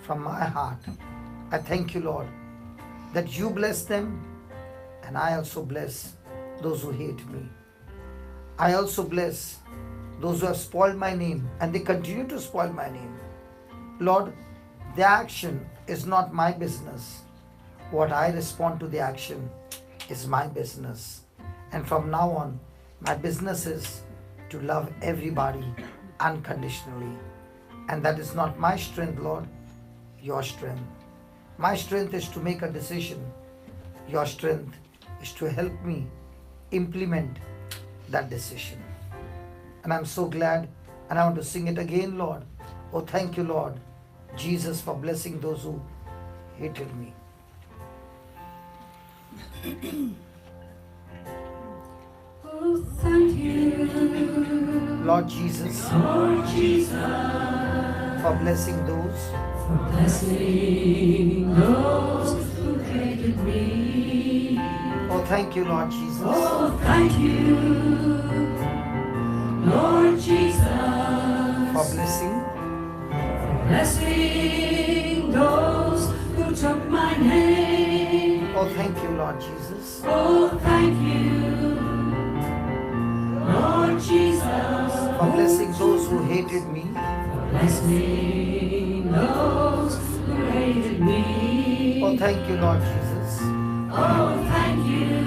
from my heart, I thank you, Lord, that you bless them, and I also bless those who hate me. I also bless those who have spoiled my name, and they continue to spoil my name. Lord, the action is not my business. What I respond to the action is my business. And from now on, my business is to love everybody unconditionally. And that is not my strength, Lord, your strength. My strength is to make a decision. Your strength is to help me implement that decision. And I'm so glad, and I want to sing it again, Lord. Oh, thank you, Lord Jesus, for blessing those who hated me. Oh, thank you, Lord Jesus, Lord Jesus, for blessing those for blessing those who hated me. Oh, thank you, Lord Jesus, Oh, thank you, Lord Jesus, for blessing blessing those who took my name. Oh, thank you, Lord Jesus, Oh, thank you, Lord Jesus, for blessing those who hated me. blessing those who hated me. Oh, thank you, Lord Jesus, Oh, thank you,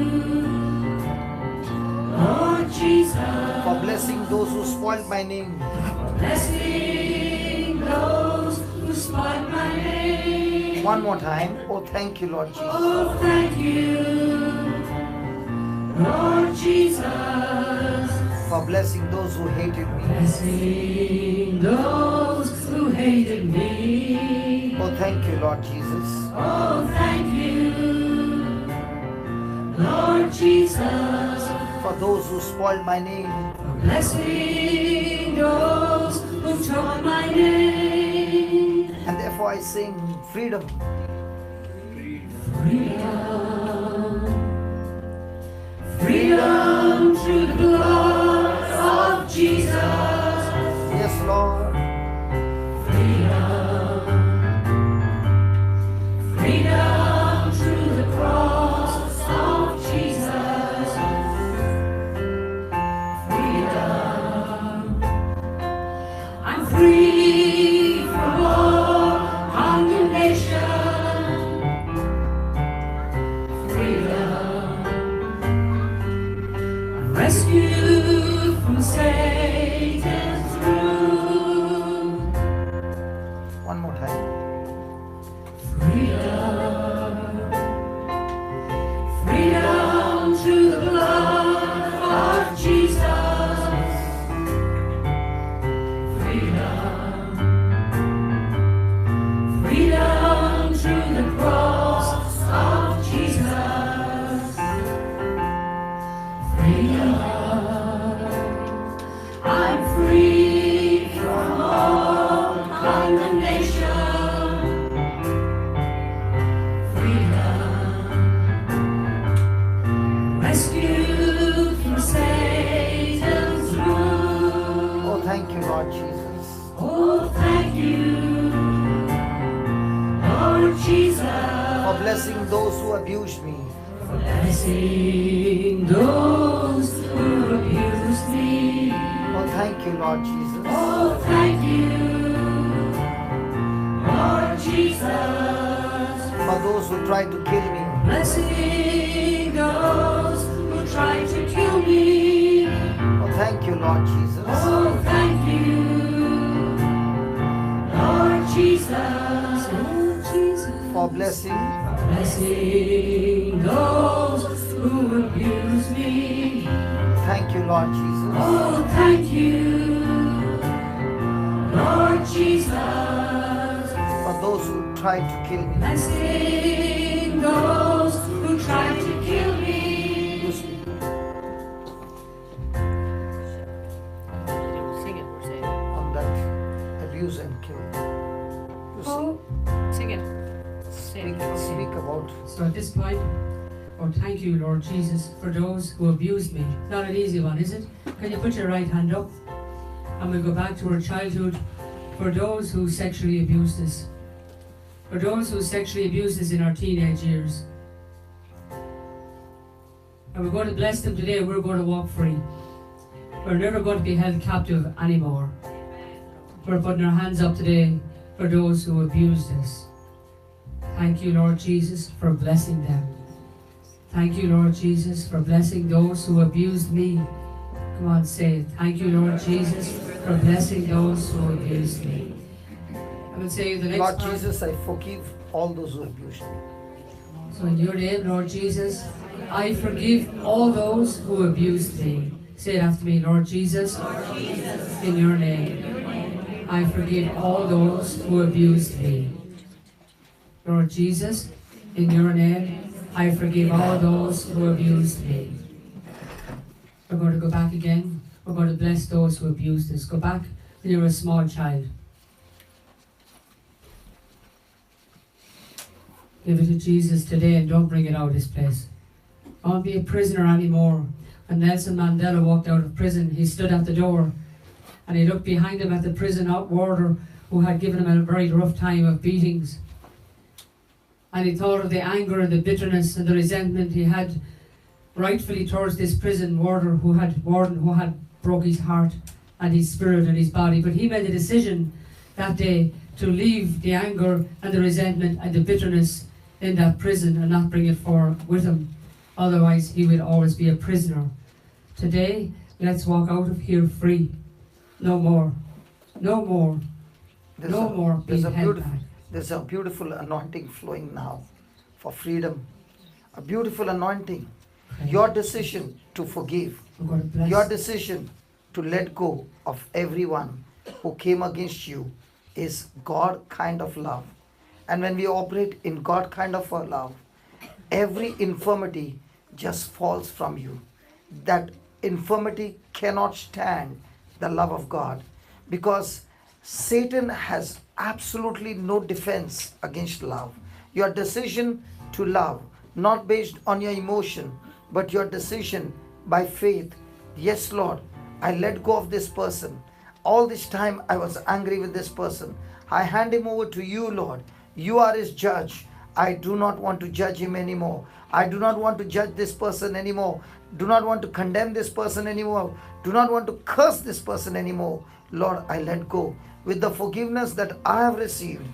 Lord Jesus, for blessing those who spoiled my name. blessing those who spoiled my name. One more time. Oh, thank you, Lord Jesus, Oh, thank you, Lord Jesus, for blessing those who hated me. blessing those who hated me. Oh, thank you, Lord Jesus, Oh, thank you, Lord Jesus, for those who spoiled my name. blessing those who took my name. And therefore I sing freedom. Freedom, freedom through the blood of Jesus. Yes, Lord. Freedom, freedom through the cross of Jesus. Freedom, I'm free from all condemnation. rescued from Satan's rule. One more time. Freedom, freedom through the blood of Jesus. Freedom, freedom through the cross of Jesus. Freedom, I'm free from all condemnation. Rescued from Satan's rule. Oh, thank you, Lord Jesus. Oh, thank you, Lord Jesus, For blessing those who abused me. for blessing those who abused me. Oh, thank you, Lord Jesus. Oh, thank you, Lord Jesus, For those who tried to kill me. blessing those who tried to kill me. Oh, thank you, Lord Jesus. Oh, thank you, Lord Jesus, Lord Jesus, For blessing blessing those who abuse me. Thank you, Lord Jesus. Oh, thank you, Lord Jesus, For those who tried to kill me. blessing those who tried to kill me. You speak. Sing it, we're saying. On that abuse and kill. You Oh, Sing it. speak about. so at this point, oh, thank you, Lord Jesus, for those who abused me. Not an easy one, is it? Can you put your right hand up? And we'll go back to our childhood. For those who sexually abused us. For those who sexually abused us in our teenage years. And we're going to bless them today. We're going to walk free. We're never going to be held captive anymore. We're putting our hands up today for those who abused us. Thank you, Lord Jesus, for blessing them. Thank you, Lord Jesus, for blessing those who abused me. Come on, say it. Thank you, Lord Jesus, for blessing those who abused me. I will say the next Lord part. Jesus, I forgive all those who abused me. So in your name, Lord Jesus, I forgive all those who abused me. Say it after me, Lord Jesus, in your name, I forgive all those who abused me. Lord Jesus, in your name, I forgive all those who abused me. We're going to go back again. We're going to bless those who abused us. Go back when you were a small child. Give it to Jesus today and don't bring it out of this place. Don't be a prisoner anymore. When Nelson Mandela walked out of prison, he stood at the door and he looked behind him at the prison warder who had given him a very rough time of beatings. And he thought of the anger and the bitterness and the resentment he had rightfully towards this prison warden who had broke his heart and his spirit and his body. But he made a decision that day to leave the anger and the resentment and the bitterness in that prison and not bring it forward with him. Otherwise, he would always be a prisoner. Today, let's walk out of here free. No more. No more. No more being held back. There's a beautiful anointing flowing now for freedom. A beautiful anointing. Your decision to forgive. We're going to bless. Your decision to let go of everyone who came against you is God kind of love. And when we operate in God kind of a love, every infirmity just falls from you. That infirmity cannot stand the love of God, because Satan has absolutely no defense against love. Your decision to love, not based on your emotion, but your decision by faith. Yes, Lord, I let go of this person. All this time I was angry with this person. I hand him over to you, Lord. You are his judge. I do not want to judge him anymore. I do not want to judge this person anymore. Do not want to condemn this person anymore. Do not want to curse this person anymore. Lord, I let go. With the forgiveness that I have received,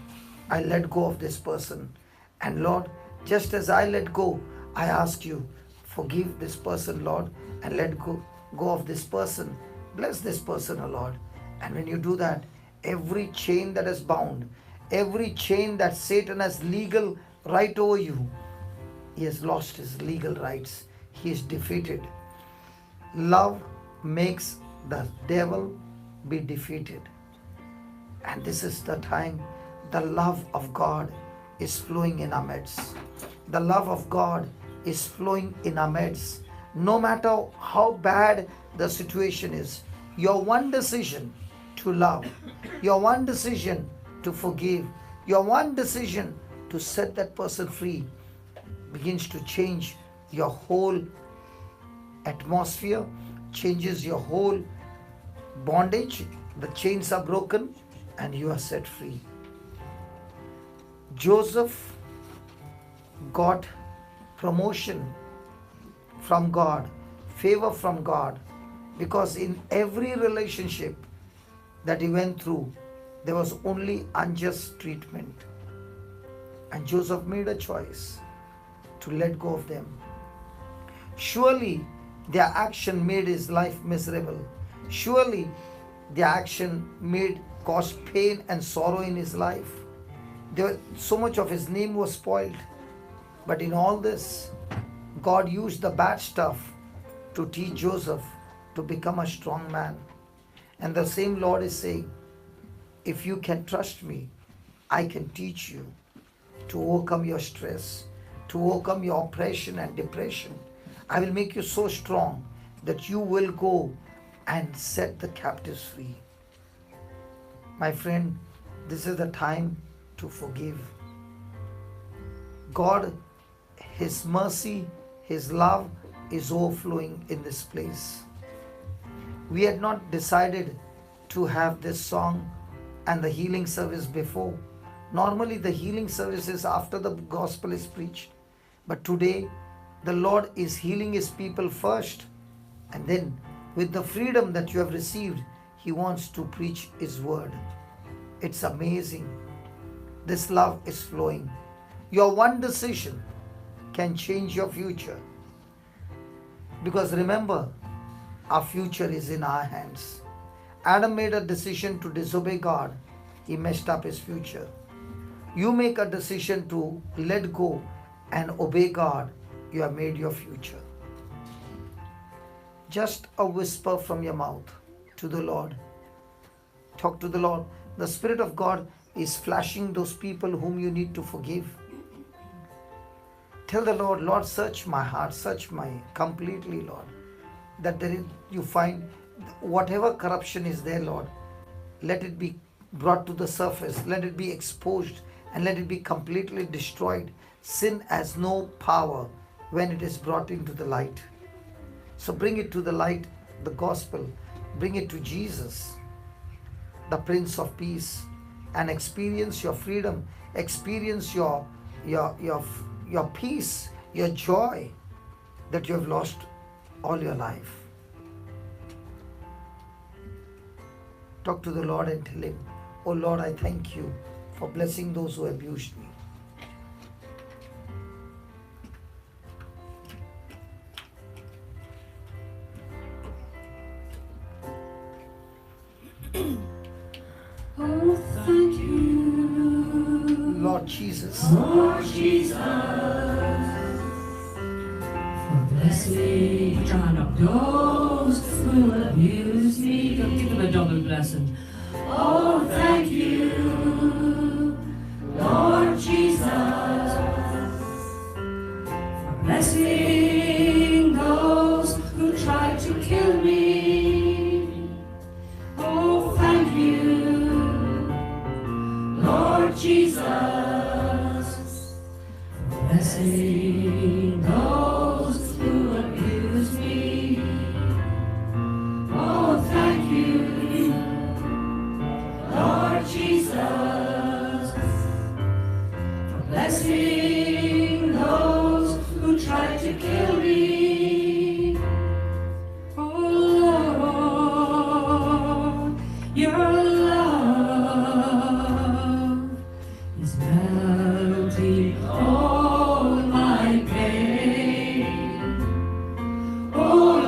I let go of this person. And Lord, just as I let go, I ask you, forgive this person, Lord, and let go go of this person. Bless this person, O Lord. And when you do that, every chain that is bound, every chain that Satan has legal right over you, he has lost his legal rights. He is defeated. Love makes the devil be defeated. And this is the time the love of God is flowing in our midst. The love of God is flowing in our midst. No matter how bad the situation is, your one decision to love, your one decision to forgive, your one decision to set that person free begins to change your whole atmosphere, changes your whole bondage. The chains are broken and you are set free. Joseph got promotion from God, favor from God, because in every relationship that he went through, there was only unjust treatment. And Joseph made a choice to let go of them. Surely their action made his life miserable. Surely their action caused pain and sorrow in his life. So much of his name was spoiled. But in all this, God used the bad stuff to teach Joseph to become a strong man. And the same Lord is saying, if you can trust me, I can teach you to overcome your stress, to overcome your oppression and depression. I will make you so strong that you will go and set the captives free. My friend, this is the time to forgive. God, His mercy, His love is overflowing in this place. We had not decided to have this song and the healing service before. Normally the healing service is after the gospel is preached. But today the Lord is healing His people first. And then with the freedom that you have received, He wants to preach His word. It's amazing. This love is flowing. Your one decision can change your future. Because remember, our future is in our hands. Adam made a decision to disobey God. He messed up his future. You make a decision to let go and obey God. You have made your future. Just a whisper from your mouth to the Lord. Talk to the Lord. The Spirit of God is flashing those people whom you need to forgive. Tell the Lord, Lord, search my heart, search my completely, Lord. That you find whatever corruption is there, Lord, let it be brought to the surface, let it be exposed, and let it be completely destroyed. Sin has no power when it is brought into the light. So bring it to the light, the gospel, bring it to Jesus, the Prince of Peace, and experience your freedom, experience your peace, your joy that you have lost all your life. Talk to the Lord and tell Him, oh Lord, I thank you for blessing those who abused me. Oh, thank you, Lord Jesus, Lord Jesus, for blessing. Put your hand up. Those who abuse me. Give them a double blessing. oh, thank you, Lord Jesus, For blessing those who try to kill me. oh, thank you, Lord Jesus, Blessing those who abuse me. oh, thank you, Lord Jesus, Blessing those who try to kill me. Oh Lord, your love is melting all my pain. Oh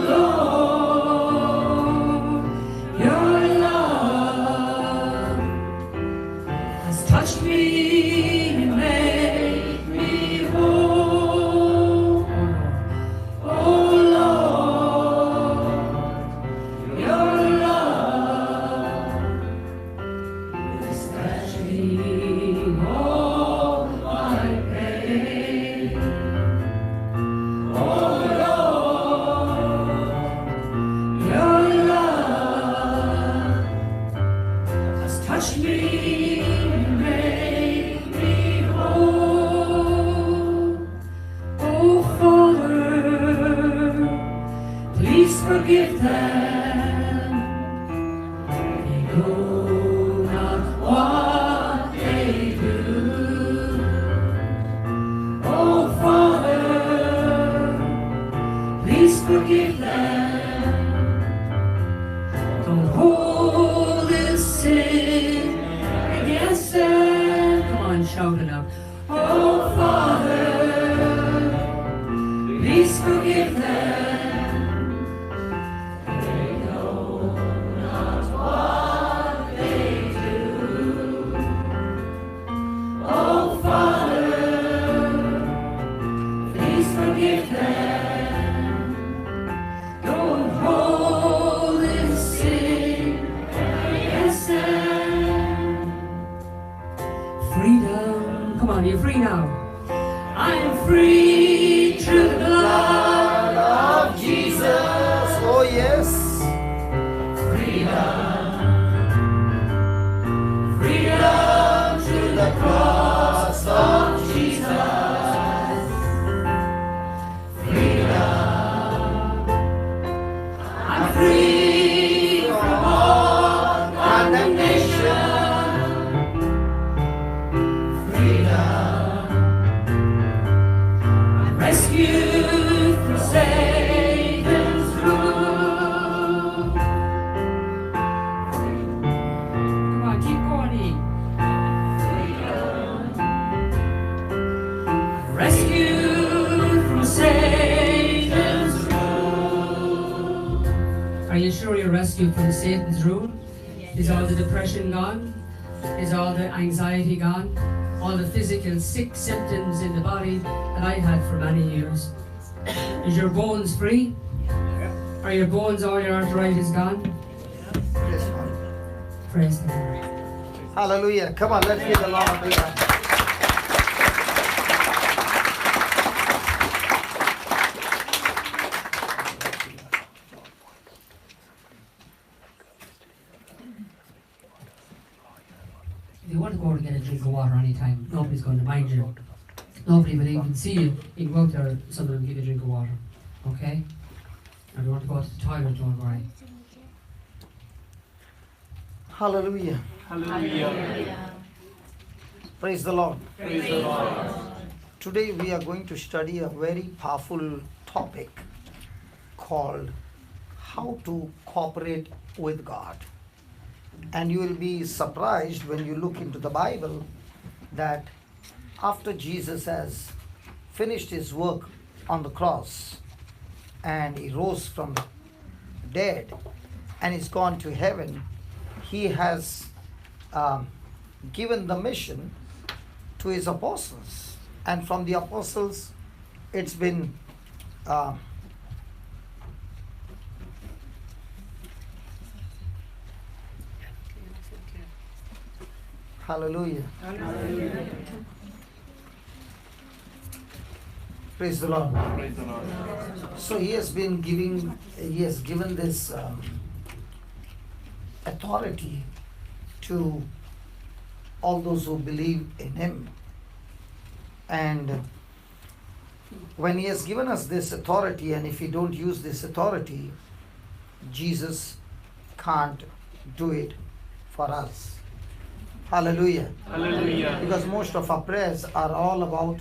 forgive them. They know not what they do. Oh Father, please forgive them. Don't hold this sin against them. Come on, shout it out. Oh Father, please forgive them. They know not what they do. Oh Father, please forgive them. Don't hold this sin against them. Freedom. Come on, you're free now. I'm free through the blood of Jesus. Oh, yes. Freedom. Freedom through the cross of Jesus. Freedom. I'm free from all condemnation. Freedom. I'm rescued from Satan's rule. Come on, keep going, E. I'm rescued from Satan's rule. Are you sure you're rescued from Satan's rule? Is all the depression gone? Is all the anxiety gone? All the physical sick symptoms in the body that I had for many years? Is your bones free? Are your bones, all your arthritis gone? Praise God. Praise the Lord. Hallelujah. Come on, let's give the Lord a big hand. If you want to go out and get a drink of water anytime, nobody's going to mind you. Nobody will even see you. You can go out there, someone will give you a drink of water. Okay? And if you want to go to the toilet, don't worry. Hallelujah. Hallelujah. Praise the Lord. Praise the Lord. Today we are going to study a very powerful topic called how to cooperate with God. And you will be surprised when you look into the Bible that after Jesus has finished his work on the cross and he rose from the dead and is gone to heaven, he has given the mission to his apostles. And from the apostles, it's been hallelujah. Praise the Lord. Praise the Lord. So he has given this authority to all those who believe in him. And when he has given us this authority, and if we don't use this authority, Jesus can't do it for us. Hallelujah. Hallelujah. Because most of our prayers are all about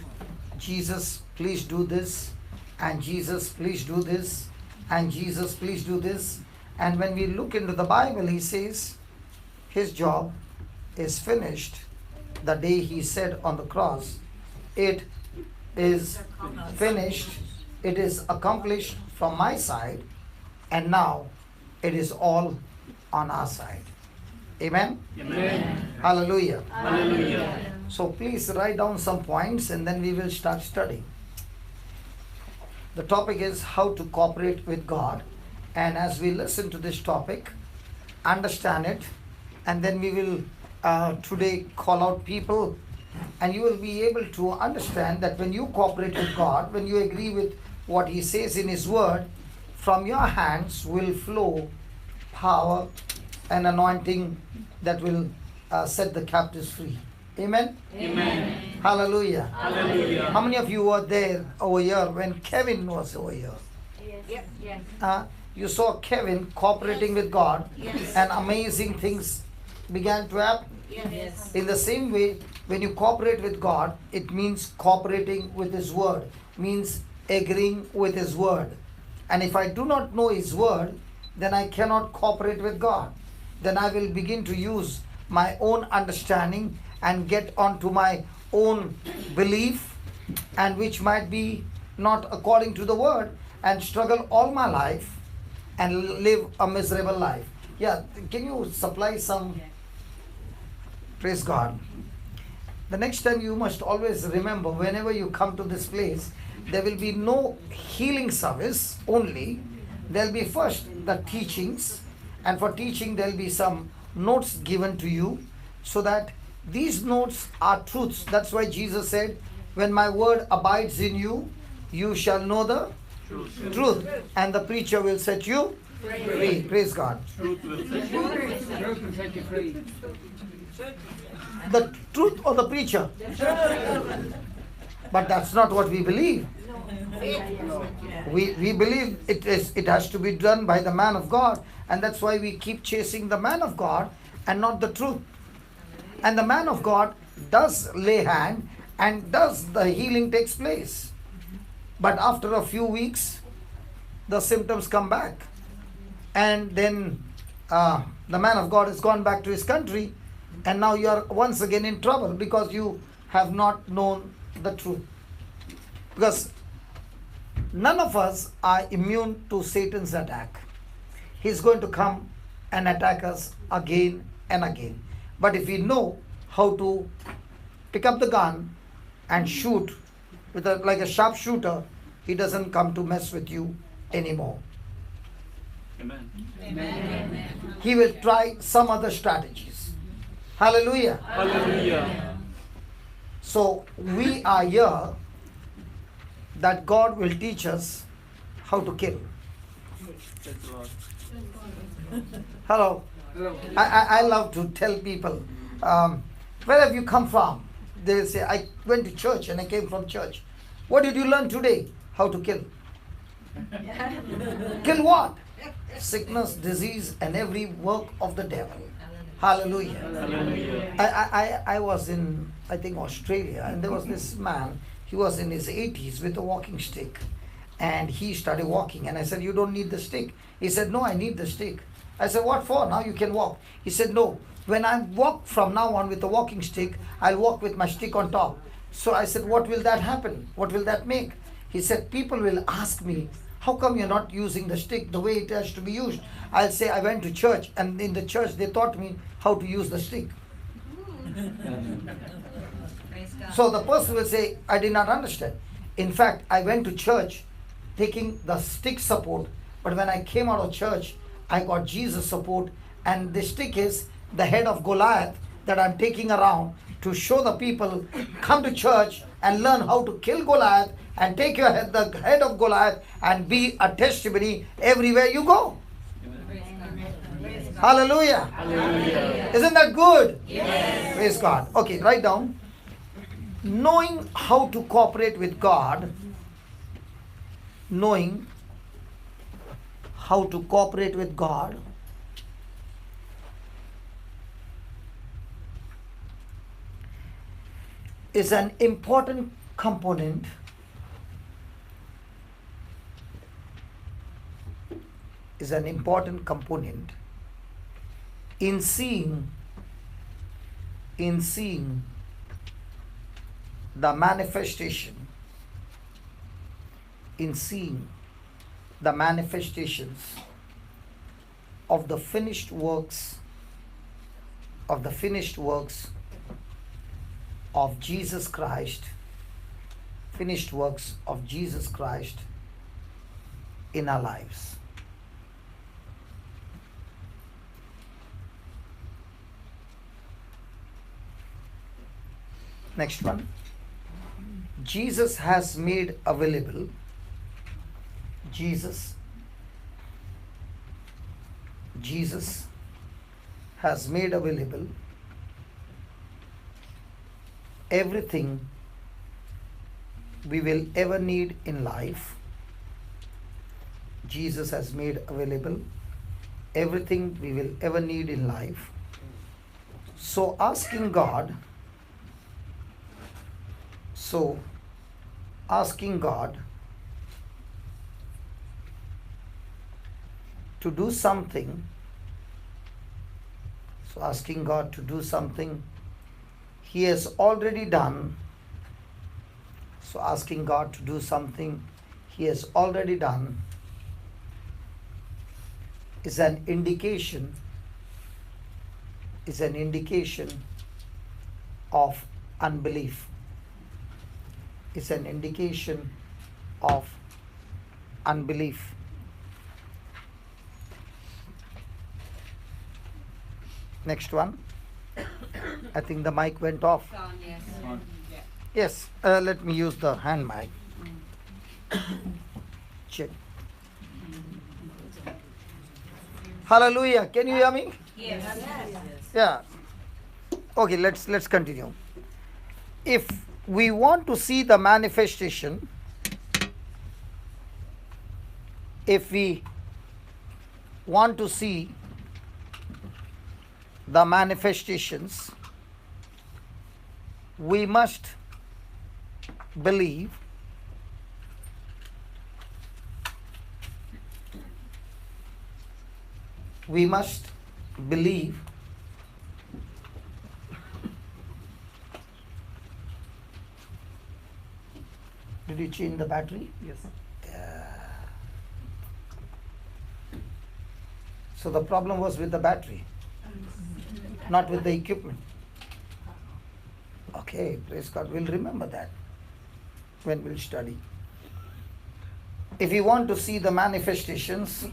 Jesus, please do this, and Jesus, please do this, and Jesus, please do this. And when we look into the Bible, he says his job is finished the day he said on the cross, it is finished, it is accomplished from my side, and now it is all on our side. Amen? Amen. Hallelujah. Hallelujah. So please write down some points and then we will start studying. The topic is how to cooperate with God. And as we listen to this topic, understand it, and then we will today call out people, and you will be able to understand that when you cooperate with God, when you agree with what he says in his word, from your hands will flow power and anointing that will set the captives free. Amen? Amen. Hallelujah. Hallelujah. How many of you were there over here when Kevin was over here? Yes. Yes. you saw Kevin cooperating with God, and amazing things began to happen. Yes. In the same way, when you cooperate with God, it means cooperating with His Word, means agreeing with His Word. And if I do not know His Word, then I cannot cooperate with God. Then I will begin to use my own understanding and get onto my own belief, and which might be not according to the Word, and struggle all my life and live a miserable life. Yeah, can you supply some? Praise God. The next time you must always remember, whenever you come to this place, there will be no healing service only. There will be first the teachings, and for teaching there will be some notes given to you, so that these notes are truths. That's why Jesus said, when my word abides in you, you shall know the truth, and the preacher will set you free. Praise God. Truth will set you free. The truth or the preacher? But that's not what we believe. We believe it has to be done by the man of God, and that's why we keep chasing the man of God and not the truth. And the man of God does lay hand, and does the healing takes place. But after a few weeks, the symptoms come back, and then the man of God has gone back to his country, and now you are once again in trouble because you have not known the truth. Because none of us are immune to Satan's attack. He's going to come and attack us again and again. But if we know how to pick up the gun and shoot with like a sharpshooter, he doesn't come to mess with you anymore. Amen. Amen. He will try some other strategies. Hallelujah. Hallelujah. So we are here that God will teach us how to kill. Praise the Lord. Hello. I love to tell people, where have you come from? They will say, I went to church and I came from church. What did you learn today? How to kill. Kill what? Sickness, disease, and every work of the devil. Hallelujah. Hallelujah. I was in, I think, Australia, and there was this man. He was in his 80s with a walking stick, and he started walking, and I said, you don't need the stick. He said, no, I need the stick. I said, what for? Now you can walk. He said, no, when I walk from now on with the walking stick, I'll walk with my stick on top. So I said, what will that happen? What will that make? He said, people will ask me, how come you're not using the stick the way it has to be used? I'll say, I went to church, and in the church they taught me how to use the stick. So the person will say, I did not understand. In fact, I went to church taking the stick support, but when I came out of church, I got Jesus support, and the stick is the head of Goliath that I'm taking around to show the people, come to church and learn how to kill Goliath, and take your head, the head of Goliath, and be a testimony everywhere you go. Hallelujah. Hallelujah. Isn't that good? Yes. Praise God. Okay, write down. Knowing how to cooperate with God, knowing how to cooperate with God is an important component in seeing the manifestations of the finished works of Jesus Christ, in our lives. Next one. Jesus has made available everything we will ever need in life. Jesus has made available, everything we will ever need in life. So asking God to do something, He has already done. So asking God to do something He has already done is an indication of unbelief. It's an indication of unbelief. Next one. I think the mic went off. Yes, let me use the hand mic. Check. Hallelujah. Can you hear me? Yes. Yeah. Okay, let's continue. If we want to see the manifestation, the manifestations, we must believe Did you change the battery? Yes. So the problem was with the battery, not with the equipment. Okay, praise God. We'll remember that when we'll study. If we want to see the manifestations,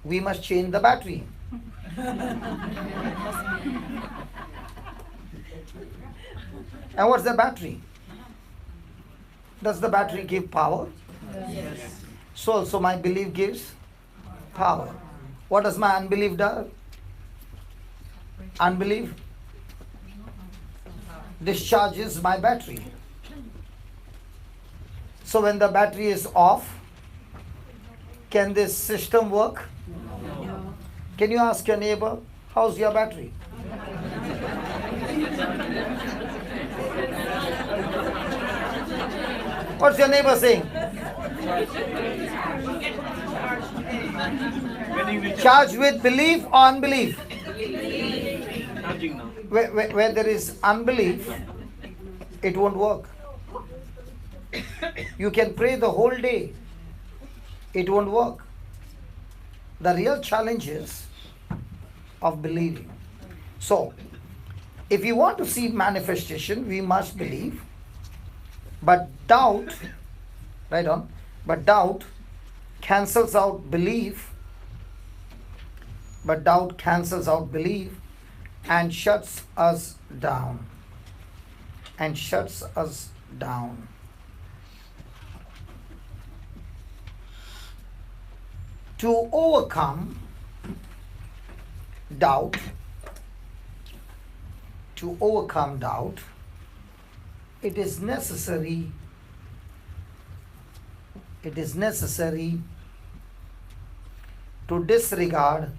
we must change the battery. And what's the battery? Does the battery give power? Yes. So also my belief gives power. What does my unbelief do? Unbelief discharges my battery. So when the battery is off, can this system work? No. Can you ask your neighbor, how's your battery? What's your neighbor saying? Charged with belief or unbelief? Charging now. Where there is unbelief, it won't work. You can pray the whole day, it won't work. The real challenge is of believing. So, if you want to see manifestation, we must believe. But doubt, right on, but doubt cancels out belief. But doubt cancels out belief and shuts us down. And shuts us down. To overcome doubt, it is necessary to disregard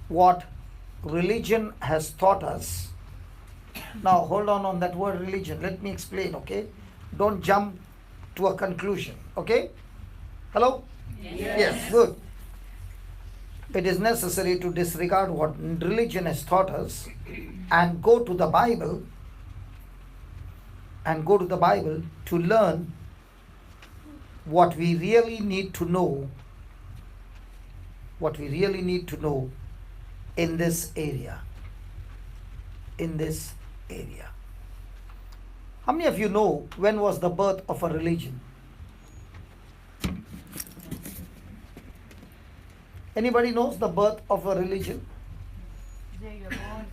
what religion has taught us. Now hold on that word religion. Let me explain, okay? Don't jump to a conclusion, okay? Hello? Yes, good. It is necessary to disregard what religion has taught us and go to the Bible to learn what we really need to know in this area. How many of you know when was the birth of a religion? Anybody knows the birth of a religion? Today you're born.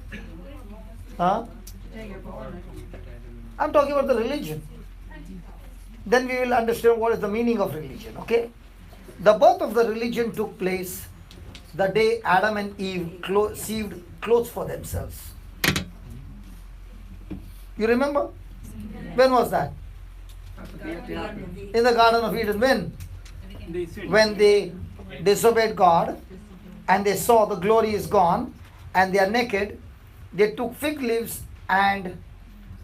Huh? Today you're born. I'm talking about the religion. Then we will understand what is the meaning of religion, okay? The birth of the religion took place the day Adam and Eve sieved clothes for themselves. You remember? When was that? In the Garden of Eden. When? They said, When they disobeyed God and they saw the glory is gone and they are naked, they took fig leaves and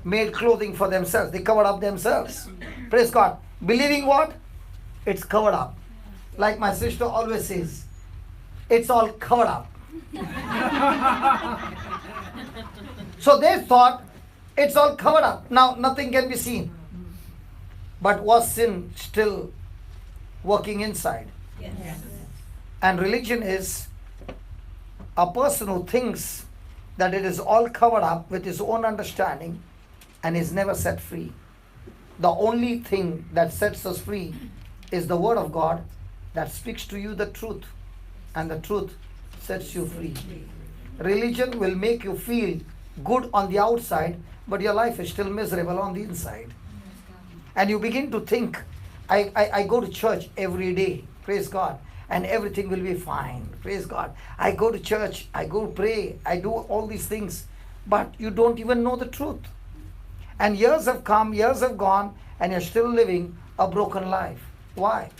made clothing for themselves. They covered up themselves. Praise God. Believing what? It's covered up. Like my sister always says, it's all covered up. So they thought it's all covered up. Now nothing can be seen. But was sin still working inside? Yes. And religion is a person who thinks that it is all covered up with his own understanding and is never set free. The only thing that sets us free is the Word of God that speaks to you the truth, and the truth sets you free. Religion will make you feel good on the outside, but your life is still miserable on the inside. And you begin to think, I go to church every day, praise God, and everything will be fine, praise God. I go to church, I go pray, I do all these things, but you don't even know the truth. And years have come, years have gone, and you're still living a broken life. Why?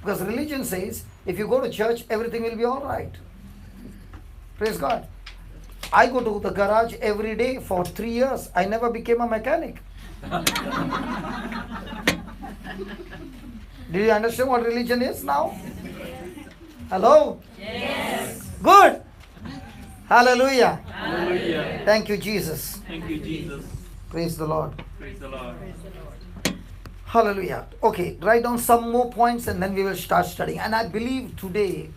Because religion says, if you go to church, everything will be all right. Praise God. I go to the garage every day for 3 years. I never became a mechanic. Do you understand what religion is now? Hello? Yes. Good. Hallelujah. Hallelujah. Thank you, Jesus. Thank you, Jesus. Praise the Lord. Praise the Lord. Hallelujah. Okay, write down some more points and then we will start studying. And I believe today,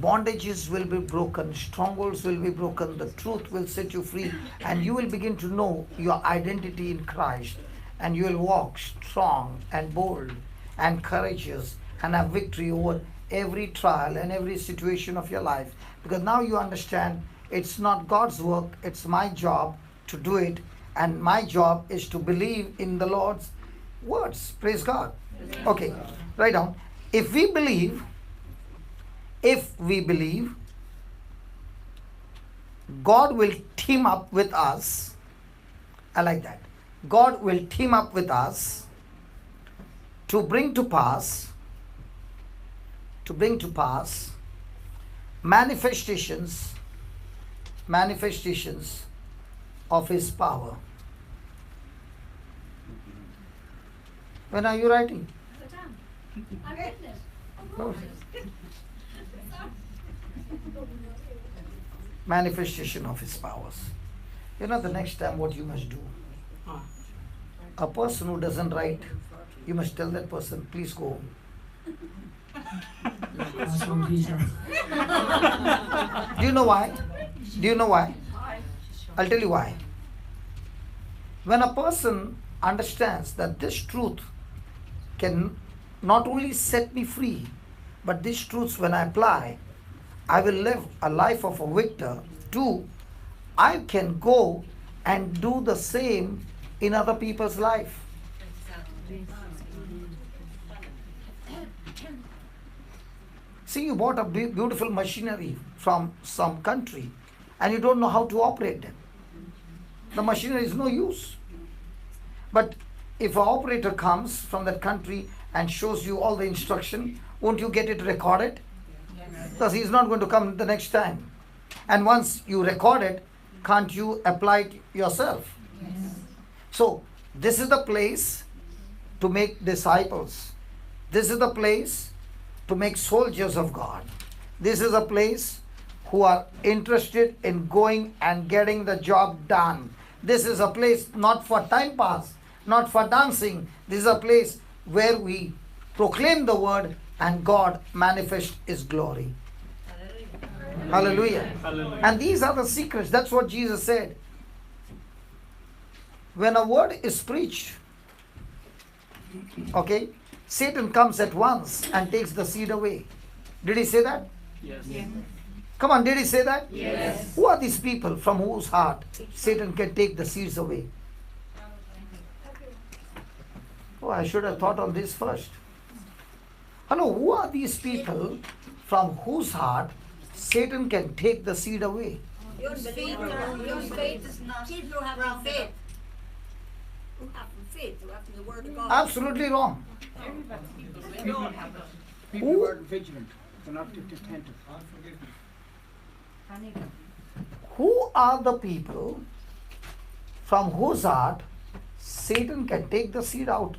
bondages will be broken, strongholds will be broken, the truth will set you free, and you will begin to know your identity in Christ, and you will walk strong and bold and courageous and have victory over every trial and every situation of your life. Because now you understand it's not God's work, it's my job to do it, and my job is to believe in the Lord's words. Praise God. Okay, write down. If we believe, God will team up with us. I like that. God will team up with us to bring to pass manifestations of His power. When are you writing? I've written it. Oh. Manifestation of His powers. You know, the next time what you must do? A person who doesn't write, you must tell that person, please go home. Classroom teacher. Do you know why? I'll tell you why. When a person understands that this truth can not only set me free, but these truths when I apply, I will live a life of a victor. 2, I can go and do the same in other people's life. See, you bought a beautiful machinery from some country and you don't know how to operate them. The machinery is no use. But if an operator comes from that country and shows you all the instruction, won't you get it recorded? Because he is not going to come the next time. And once you record it, can't you apply it yourself? Yes. So, this is the place to make disciples. This is the place to make soldiers of God. This is a place who are interested in going and getting the job done. This is a place not for time pass, not for dancing. This is a place where we proclaim the word and God manifests His glory. Hallelujah. Hallelujah. And these are the secrets. That's what Jesus said. When a word is preached, okay, Satan comes at once and takes the seed away. Did he say that? Yes. Come on, did he say that? Yes. Who are these people from whose heart Satan can take the seeds away? Oh, I should have thought on this first. Hello, who are these people from whose heart Satan can take the seed away? Your faith is not people who have no faith. Who have faith. You have to the word of God. Absolutely wrong. People weren't vigilant. They're not attentive. Who are the people from whose heart Satan can take the seed out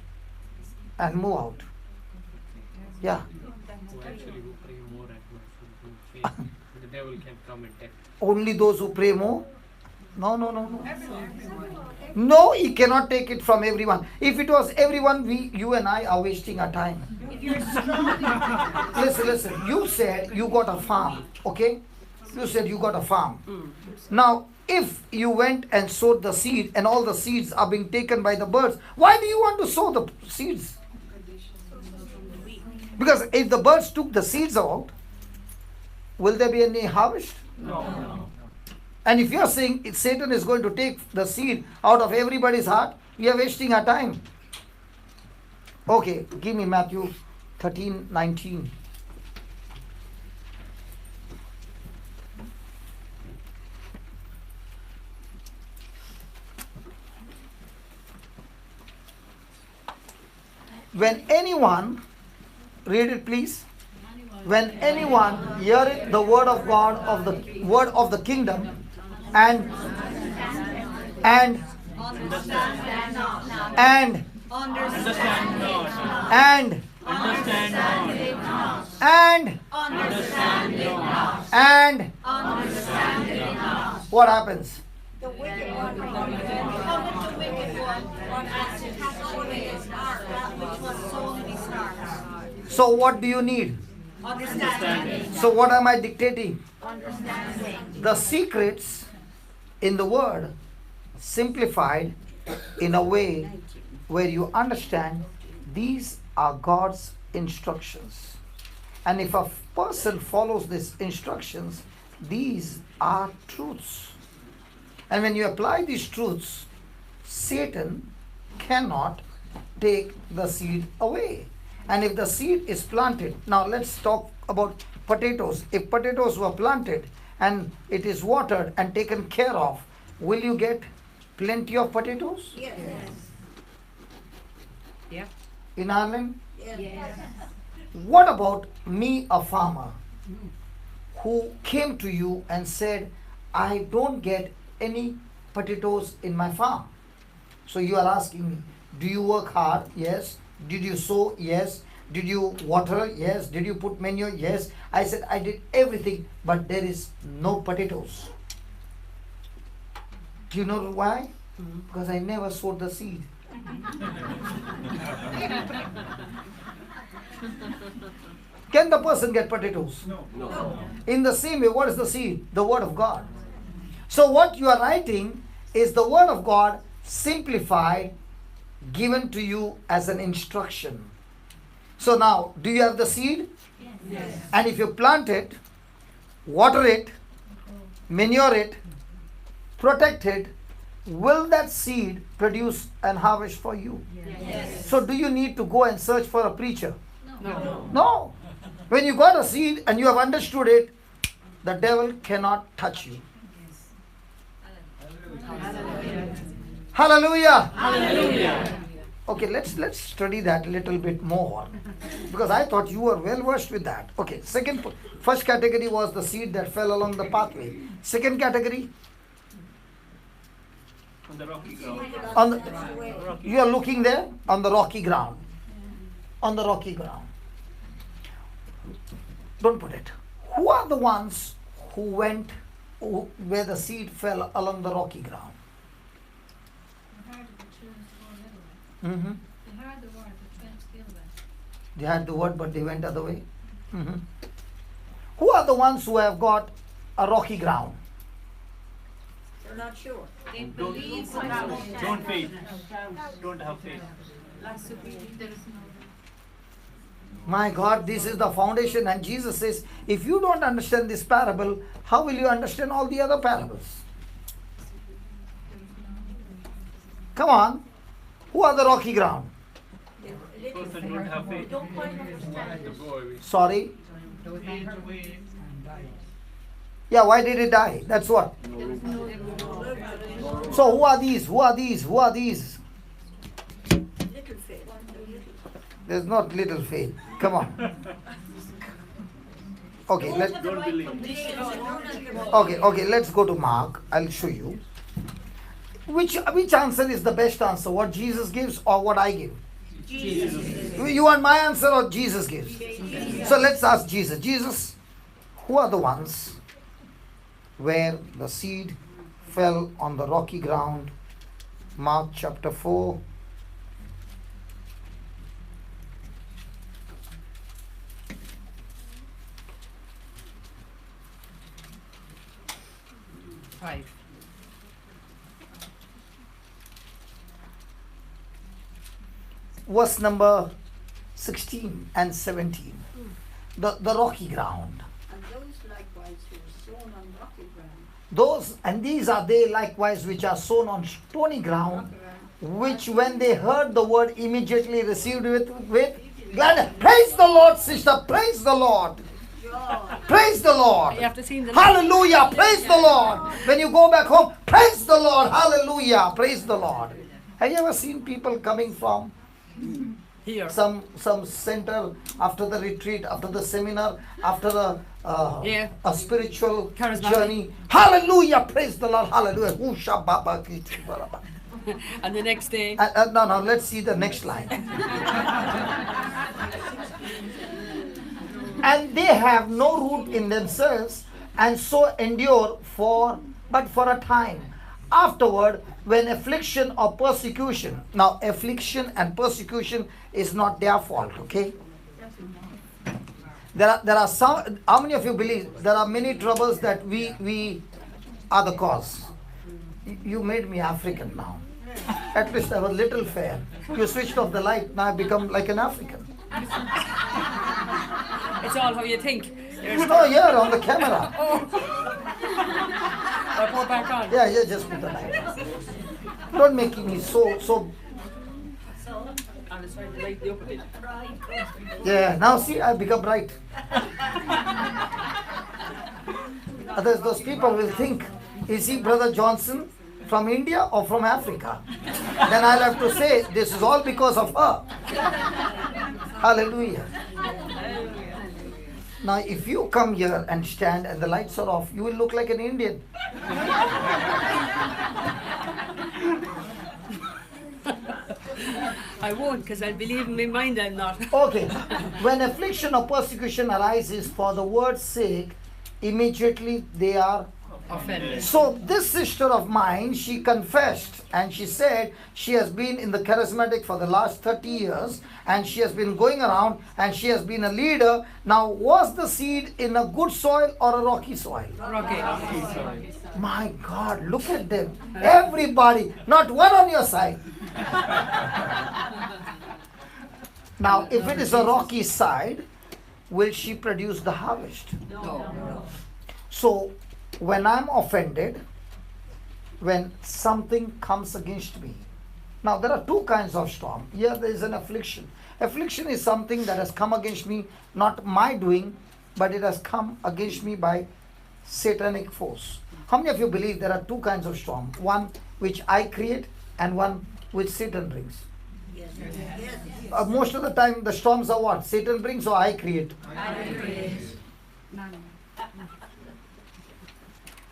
and move out? Yeah. Who actually who pray more and more, who faith. The devil can come and tempt. Only those who pray more? No, no, no, no. No, he cannot take it from everyone. If it was everyone, you and I are wasting our time. Listen, you said you got a farm, okay? You said you got a farm. Now, if you went and sowed the seed and all the seeds are being taken by the birds, why do you want to sow the seeds? Because if the birds took the seeds out, will there be any harvest? No. And if you are saying Satan is going to take the seed out of everybody's heart, we are wasting our time. Okay, give me Matthew 13:19. When anyone, read it please. When anyone heareth the word of God, of the word of the kingdom, and Understand not. and Understand not. and Understand not. and Understand not. and Understand not. what happens? The wicked one, cometh the wicked one, as it hath sown in his heart, that which was sown in his heart. So what do you need? Understanding. So what am I dictating? Understanding. The secrets in the word simplified in a way where you understand these are God's instructions. And if a person follows these instructions, these are truths. And when you apply these truths, Satan cannot take the seed away. And if the seed is planted, now let's talk about potatoes. If potatoes were planted and it is watered and taken care of, will you get plenty of potatoes Yes. Yep. in Ireland? Yes. What about me, a farmer, who came to you and said, I don't get any potatoes in my farm? So you are asking me, do you work hard? Yes. Did you sow? Yes. Did you water? Yes. Did you put manure? Yes. I said, I did everything, but there is no potatoes. Do you know why? Because I never sowed the seed. Can the person get potatoes? No. In the same way, what is the seed? The word of God. So what you are writing is the word of God simplified, given to you as an instruction. So now, do you have the seed? Yes. And if you plant it, water it, manure it, protect it, will that seed produce an harvest for you? Yes. So do you need to go and search for a preacher? No. No. When you got a seed and you have understood it, the devil cannot touch you. Hallelujah. Hallelujah. Okay, let's study that a little bit more, because I thought you were well versed with that. Okay, first category was the seed that fell along the pathway. Second category, On the rocky ground. on the, you are looking there on the rocky ground. On the rocky ground. Don't put it. Who are the ones who went where the seed fell along the rocky ground? Mm-hmm. They heard the word, but went the other way. They had the word, but they went other way. Mm-hmm. Who are the ones who have got a rocky ground? They're not sure. They Don't- believe without Don't faith. Don't have faith. There is no. My God, this is the foundation. And Jesus says, if you don't understand this parable, how will you understand all the other parables? Come on. Who are the rocky ground? Person don't have faith. Don't quite understand. The boy. Sorry. Yeah, why did it die? That's what. So who are these? Who are these? Who are these? There's not little faith. Come on. Okay, Don't believe. okay, let's go to Mark. I'll show you. Which answer is the best answer? What Jesus gives or what I give? Jesus. You want my answer or Jesus gives? So let's ask Jesus. Jesus, who are the ones where the seed fell on the rocky ground? Mark chapter 4. Verse number 16 and 17. The rocky ground. And those likewise who were sown on rocky ground. Those and these are they likewise which are sown on stony ground, which when they heard the word immediately received with gladness. Praise the Lord, sister. Praise the Lord. Praise the Lord. You have to see the Hallelujah. Praise the Lord. When you go back home, praise the Lord. Hallelujah. Praise the Lord. Have you ever seen people coming from here. some center after the retreat, after the seminar, after a spiritual Charismatic. journey? Hallelujah. Praise the Lord. Hallelujah. Usha baba kiti baraba. And the next day, No, let's see the next line. And they have no root in themselves, and so endure but for a time. Afterward, when affliction or persecution. Now, affliction and persecution is not their fault, okay? There are some. How many of you believe there are many troubles that we are the cause? You made me African now. At least I was little fair. You switched off the light, now I've become like an African. it's all how you think. No, here on the camera. I pour back on. Yeah, just put the light. Don't make me so. I'm just trying to light the up a bit. Yeah, now see, I've become right. Others, those people will think, is he Brother Johnson from India or from Africa? Then I'll have to say, this is all because of her. Hallelujah. Now, if you come here and stand and the lights are off, you will look like an Indian. I won't, because I'll believe in my mind I'm not. Okay. When affliction or persecution arises for the word's sake, immediately they are Offended. So this sister of mine, she confessed and she said she has been in the charismatic for the last 30 years and she has been going around and she has been a leader. Now, was the seed in a good soil or a rocky soil? Rocky. My God, look at them. Everybody, not one on your side. Now, if it is a rocky side, will she produce the harvest? No. So, when I'm offended, when something comes against me. Now, there are two kinds of storm. Here there is an affliction. Affliction is something that has come against me, not my doing, but it has come against me by satanic force. How many of you believe there are two kinds of storm? One which I create and one which Satan brings. Most of the time the storms are what? Satan brings or I create?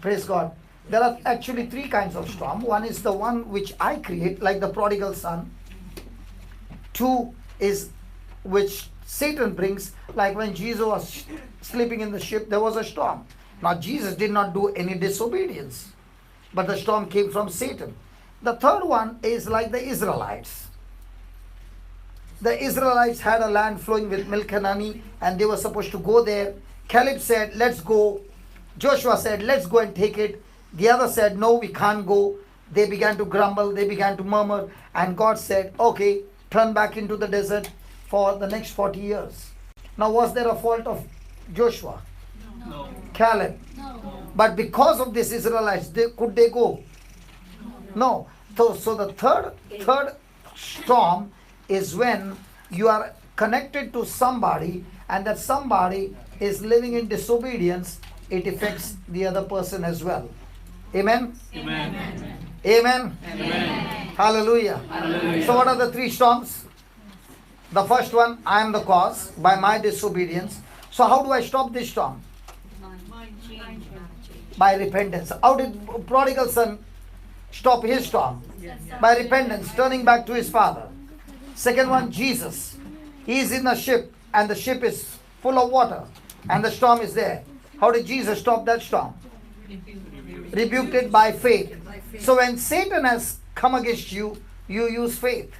Praise God. There are actually three kinds of storm. One is the one which I create, like the prodigal son. Two is which Satan brings, like when Jesus was sleeping in the ship, there was a storm. Now Jesus did not do any disobedience, but the storm came from Satan. The third one is like the Israelites. The Israelites had a land flowing with milk and honey, and they were supposed to go there. Caleb said, let's go. Joshua said, let's go and take it. The other said, no, we can't go. They began to grumble, they began to murmur, and God said, okay, turn back into the desert for the next 40 years. Now, was there a fault of Joshua? No. Caleb? But because of this Israelites, could they go? No. So the third storm is when you are connected to somebody and that somebody is living in disobedience. It affects the other person as well. Amen? Amen. Amen? Amen. Hallelujah. Hallelujah. So what are the three storms? The first one, I am the cause by my disobedience. So how do I stop this storm? By repentance. How did prodigal son stop his storm? By repentance, turning back to his father. Second one, Jesus. He is in a ship and the ship is full of water and the storm is there. How did Jesus stop that storm? Rebuked it by faith. So when Satan has come against you, you use faith.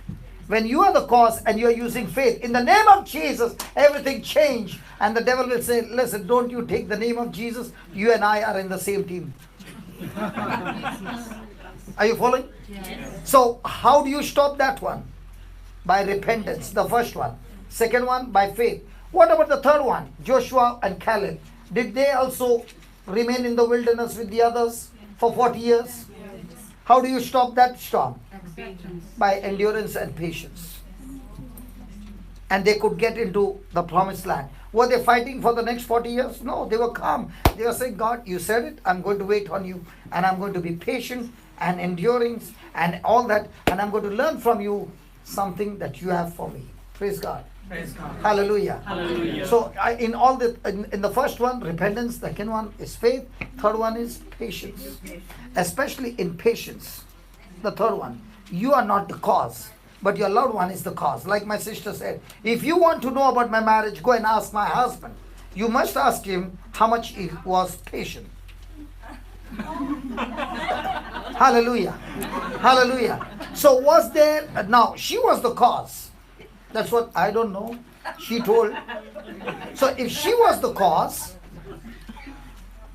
When you are the cause and you are using faith, in the name of Jesus, everything changed. And the devil will say, listen, don't you take the name of Jesus. You and I are in the same team. Are you following? Yes. So how do you stop that one? By repentance, the first one. Second one, by faith. What about the third one? Joshua and Caleb. Did they also remain in the wilderness with the others for 40 years? How do you stop that storm? Acceptance. By endurance and patience. And they could get into the promised land. Were they fighting for the next 40 years? No, they were calm. They were saying, God, you said it, I'm going to wait on you. And I'm going to be patient and enduring and all that. And I'm going to learn from you something that you have for me. Praise God. Praise God. Hallelujah. Hallelujah. So in the first one, repentance. Second one is faith. Third one is patience. Especially in patience. The third one, you are not the cause, but your loved one is the cause. Like my sister said, if you want to know about my marriage, go and ask my husband. You must ask him how much he was patient. Hallelujah. Hallelujah. So was there, now she was the cause. That's what, I don't know, she told. So if she was the cause,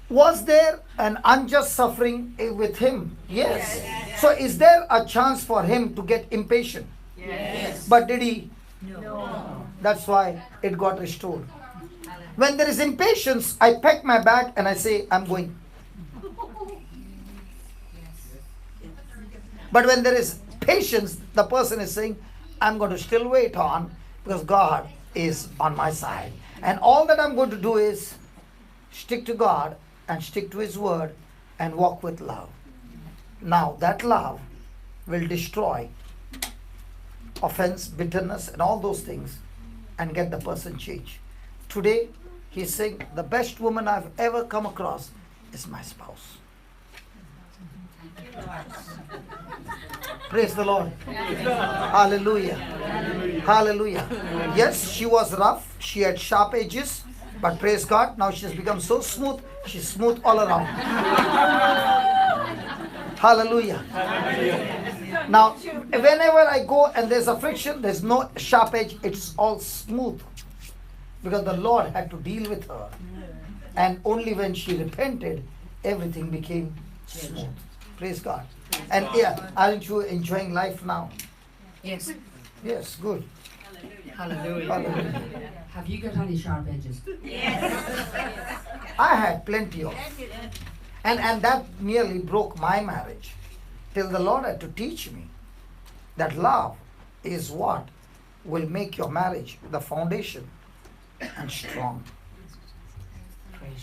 was there an unjust suffering with him? Yes. So is there a chance for him to get impatient? Yes. But did he? No. That's why it got restored. When there is impatience, I pack my bag and I say, I'm going. But when there is patience, the person is saying, I'm going to still wait on because God is on my side. And all that I'm going to do is stick to God and stick to His word and walk with love. Now that love will destroy offense, bitterness and all those things and get the person changed. Today, he's saying, the best woman I've ever come across is my spouse. Praise the Lord. Hallelujah. Hallelujah. Yes, she was rough. She had sharp edges. But praise God, now she's become so smooth. She's smooth all around. Hallelujah. Now, whenever I go and there's a friction, there's no sharp edge. It's all smooth. Because the Lord had to deal with her. And only when she repented, everything became smooth. Praise God. And yeah, aren't you enjoying life now? Yes. Yes, good. Hallelujah. Hallelujah. Have you got any sharp edges? I had plenty of. And that nearly broke my marriage. Till the Lord had to teach me that love is what will make your marriage the foundation and strong.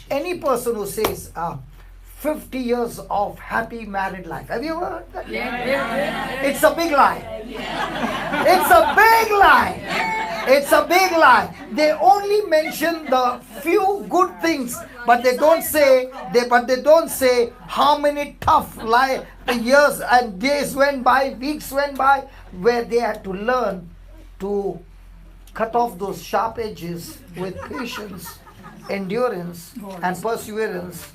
Any person who says 50 years of happy married life. Have you ever heard that? It's a big lie. It's a big lie. It's a big lie. They only mention the few good things, but they don't say how many tough years and days went by, weeks went by, where they had to learn to cut off those sharp edges with patience, endurance, and perseverance,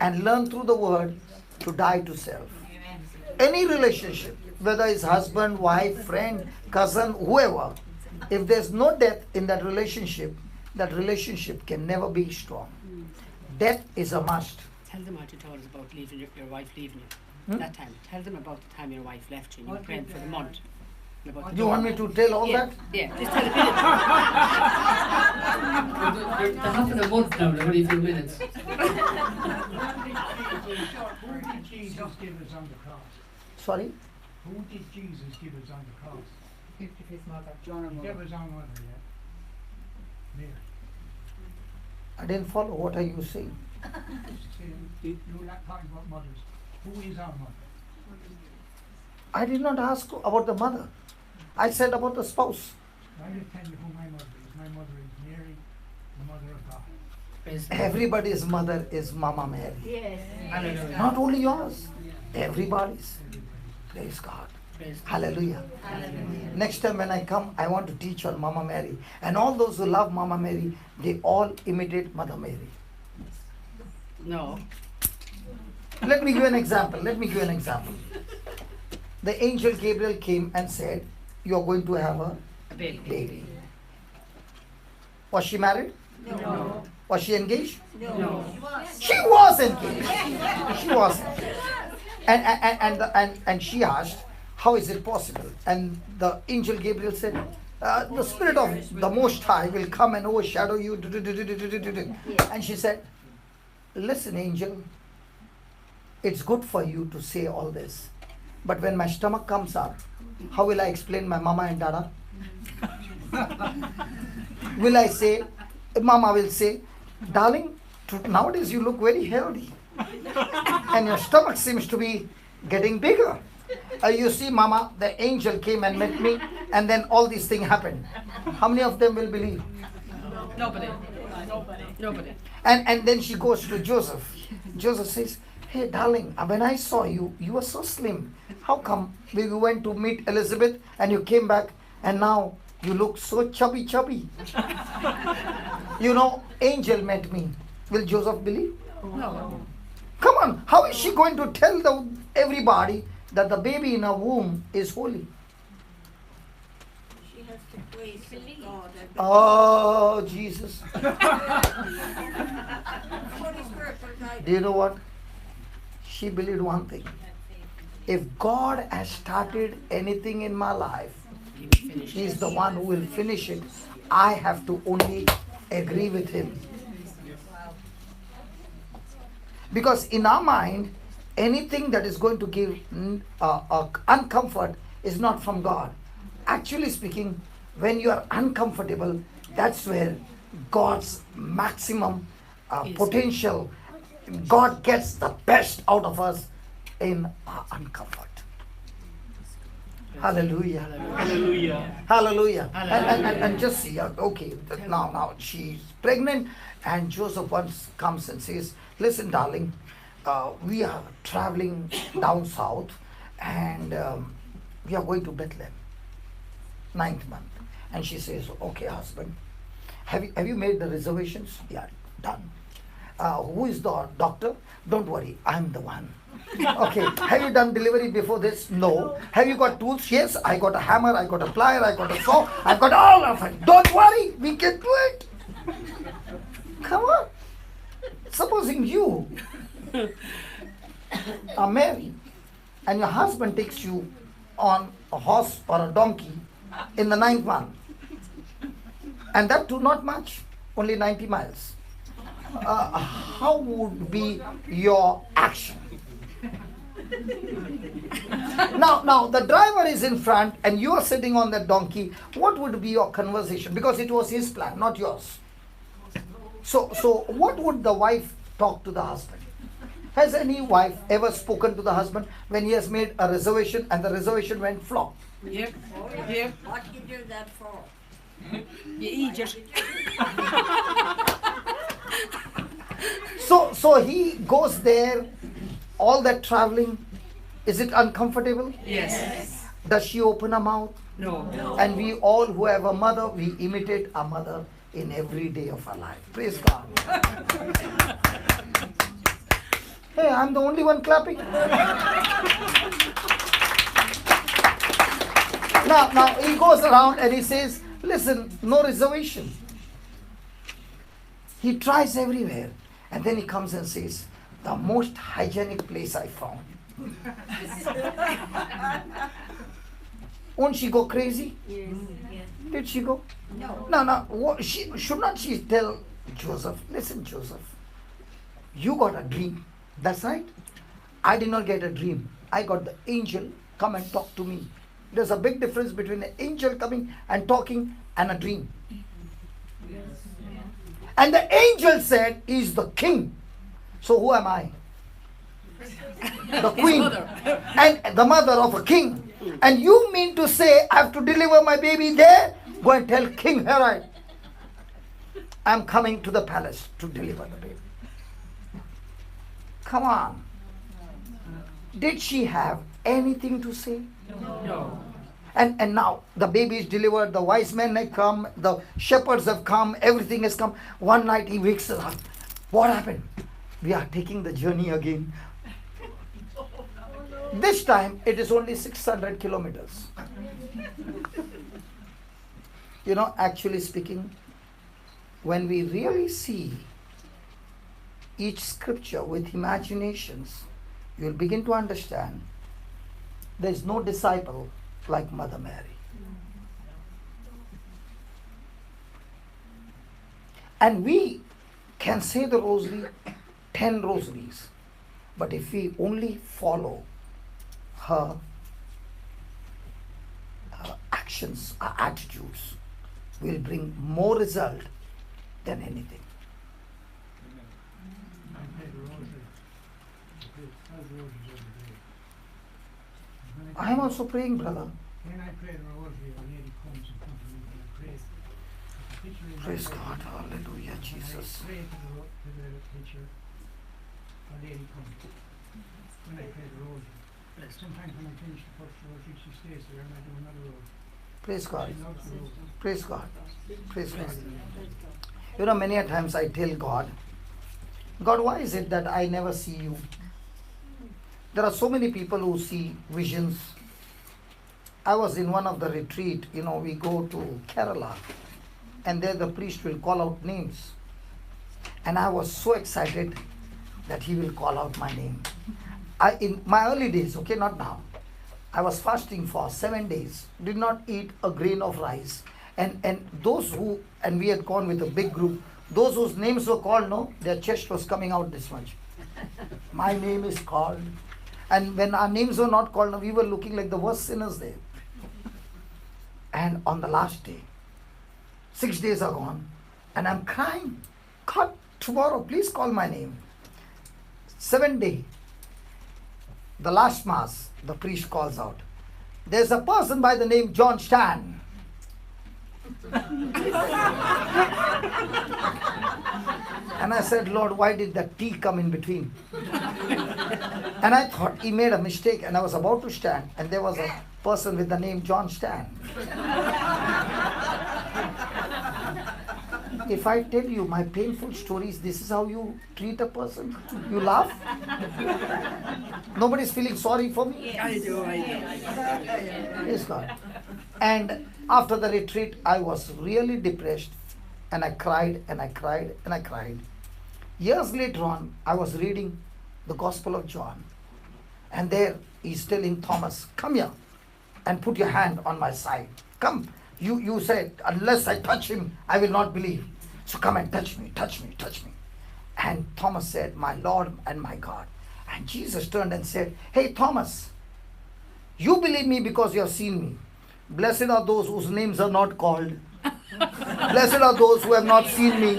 and learn through the word to die to self. Any relationship, whether it's husband, wife, friend, cousin, whoever, if there's no death in that relationship can never be strong. Death is a must. Tell them what you told us about leaving your wife leaving you. That time. Tell them about the time your wife left you and you were praying for the month. And about the You want me to tell all that? Yeah, just tell them. They're having a month now, they're only a few minutes. Who did Jesus give us on the cross? Sorry? Who did Jesus give us on the cross? His mother. John and Give us on mother, yeah. Mary. I didn't follow. What are you saying? You're not talking about mothers. Who is our mother? I did not ask about the mother. I said about the spouse. I just tell you who my mother is. My mother is Mary, the mother of God. Praise God. Everybody's mother is Mama Mary. Yes. Hallelujah. Not only yours, everybody's. Praise God. Praise God. Hallelujah. Next time when I come, I want to teach on Mama Mary. And all those who love Mama Mary, they all imitate Mother Mary. No. Let me give you an example. The angel Gabriel came and said, you are going to have a A baby. baby. Was she married? No. Was she engaged? No. She was engaged. She was engaged. And she asked, how is it possible? And the angel Gabriel said, the Spirit of the Most High will come and overshadow you. And she said, listen, angel, it's good for you to say all this. But when my stomach comes up, how will I explain my mama and dada? Will I say, Mama will say, darling, nowadays you look very healthy. And your stomach seems to be getting bigger. You see, Mama, the angel came and met me, and then all these things happened. How many of them will believe? Nobody. Nobody. And then she goes to Joseph. Joseph says, hey, darling, when I saw you, you were so slim. How come we went to meet Elizabeth and you came back and now you look so chubby? You know, angel met me. Will Joseph believe? No. Come on, how is she going to tell everybody that the baby in her womb is holy? She has to praise God. Oh, Jesus. Holy Spirit will guide Do you know what? She believed one thing. If God has started anything in my life, He is the one who will finish it. I have to only agree with Him. Because in our mind, anything that is going to give uncomfort is not from God. Actually speaking, when you are uncomfortable, that's where God's maximum potential, God gets the best out of us in our uncomfort. Hallelujah. Hallelujah. Hallelujah. Hallelujah. And just see, okay, now she's pregnant, and Joseph once comes and says, listen, darling, we are traveling down south, and we are going to Bethlehem, 9th month. And she says, okay, husband, have you made the reservations? Yeah, done. Who is the doctor? Don't worry, I'm the one. Okay, have you done delivery before this? No. Have you got tools? Yes, I got a hammer, I got a plier, I got a saw, I've got all of it. Don't worry, we can do it. Come on. Supposing you are married and your husband takes you on a horse or a donkey in the 9th month, and that too not much, only 90 miles. How would be your action? Now the driver is in front and you are sitting on that donkey. What would be your conversation? Because it was his plan, not yours. So what would the wife talk to the husband? Has any wife ever spoken to the husband when he has made a reservation and the reservation went flop? Yep. Oh, yeah. Yep. What you do that for? You eat it. So he goes there, all that traveling. Is it uncomfortable? Yes. Does she open her mouth? No. And we all who have a mother, we imitate our mother in every day of our life. Praise God. Hey, I'm the only one clapping. Now he goes around and he says, listen, no reservation. He tries everywhere. And then he comes and says, the most hygienic place I found. Won't she go crazy? Yes. Did she go? No. No. Should not she tell Joseph, listen, Joseph, you got a dream. That's right. I did not get a dream. I got the angel come and talk to me. There's a big difference between an angel coming and talking and a dream. And the angel said, he's the king. So who am I? The queen. And the mother of a king. And you mean to say I have to deliver my baby there? Go and tell King Herod, I'm coming to the palace to deliver the baby. Come on. Did she have anything to say? No. And now the baby is delivered, the wise men have come, the shepherds have come, everything has come. One night he wakes up. What happened? We are taking the journey again. This time it is only 600 kilometers. You know, actually speaking, when we really see each scripture with imaginations, you will begin to understand there is no disciple like Mother Mary. And we can say the rosary, 10 rosaries, but if we only follow her actions, her attitudes, will bring more result than anything. I pray the rosary. I pray 12 rosaries every day. When I am also praying, brother. When I pray the rosary, a lady comes in front of me and I pray. The picture in my Praise head, God. Hallelujah, when Jesus. I pray to the picture, a lady comes. When I pray the rosary. Sometimes when I finish the first rosary, she stays there and I do another rosary. Praise God. She loves the rosary. Praise God. Praise God. You know, many a times I tell God, God, why is it that I never see you? There are so many people who see visions. I was in one of the retreat, you know, we go to Kerala and there the priest will call out names. And I was so excited that he will call out my name. In my early days, okay, not now, I was fasting for 7 days, did not eat a grain of rice. And those who, and we had gone with a big group, those whose names were called, no, their chest was coming out this much. My name is called. And when our names were not called, we were looking like the worst sinners there. And on the last day, 6 days are gone, and I'm crying, God, tomorrow, please call my name. 7th day, the last mass, the priest calls out, there's a person by the name John Stan. And I said, Lord, why did that T come in between? And I thought he made a mistake, and I was about to stand, and there was a person with the name John Stan. If I tell you my painful stories, this is how you treat a person? You laugh? Nobody's feeling sorry for me? I do. Praise God. And after the retreat, I was really depressed, and I cried and I cried and I cried. Years later on, I was reading the Gospel of John, and there he's telling Thomas, come here and put your hand on my side. Come. You said, unless I touch him, I will not believe. So come and touch me, touch me, touch me. And Thomas said, my Lord and my God. And Jesus turned and said, hey Thomas, you believe me because you have seen me. Blessed are those whose names are not called. Blessed are those who have not seen me.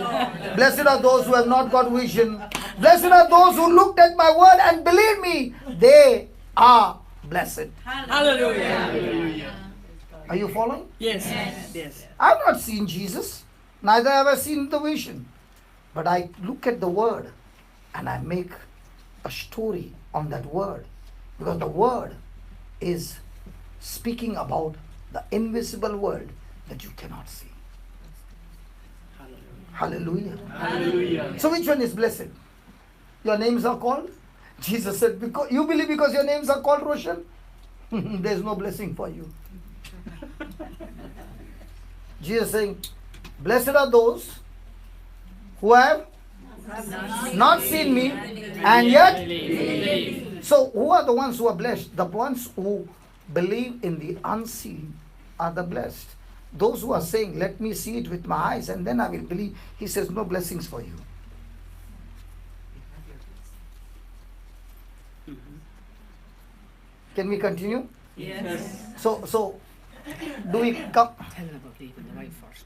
Blessed are those who have not got vision. Blessed are those who looked at my word and believed me. They are blessed. Hallelujah. Are you following? Yes. Yes. I've not seen Jesus, neither have I seen the vision. But I look at the word and I make a story on that word. Because the word is speaking about the invisible world that you cannot see. Hallelujah. Hallelujah. So which one is blessed? Your names are called? Jesus said, because you believe because your names are called, Roshan? There's no blessing for you. Jesus saying, blessed are those who have not seen me and yet. So who are the ones who are blessed? The ones who believe in the unseen are the blessed. Those who are saying, let me see it with my eyes and then I will believe. He says, no blessings for you. Can we continue? Yes. So do we come? Tell them about leaving the wife first.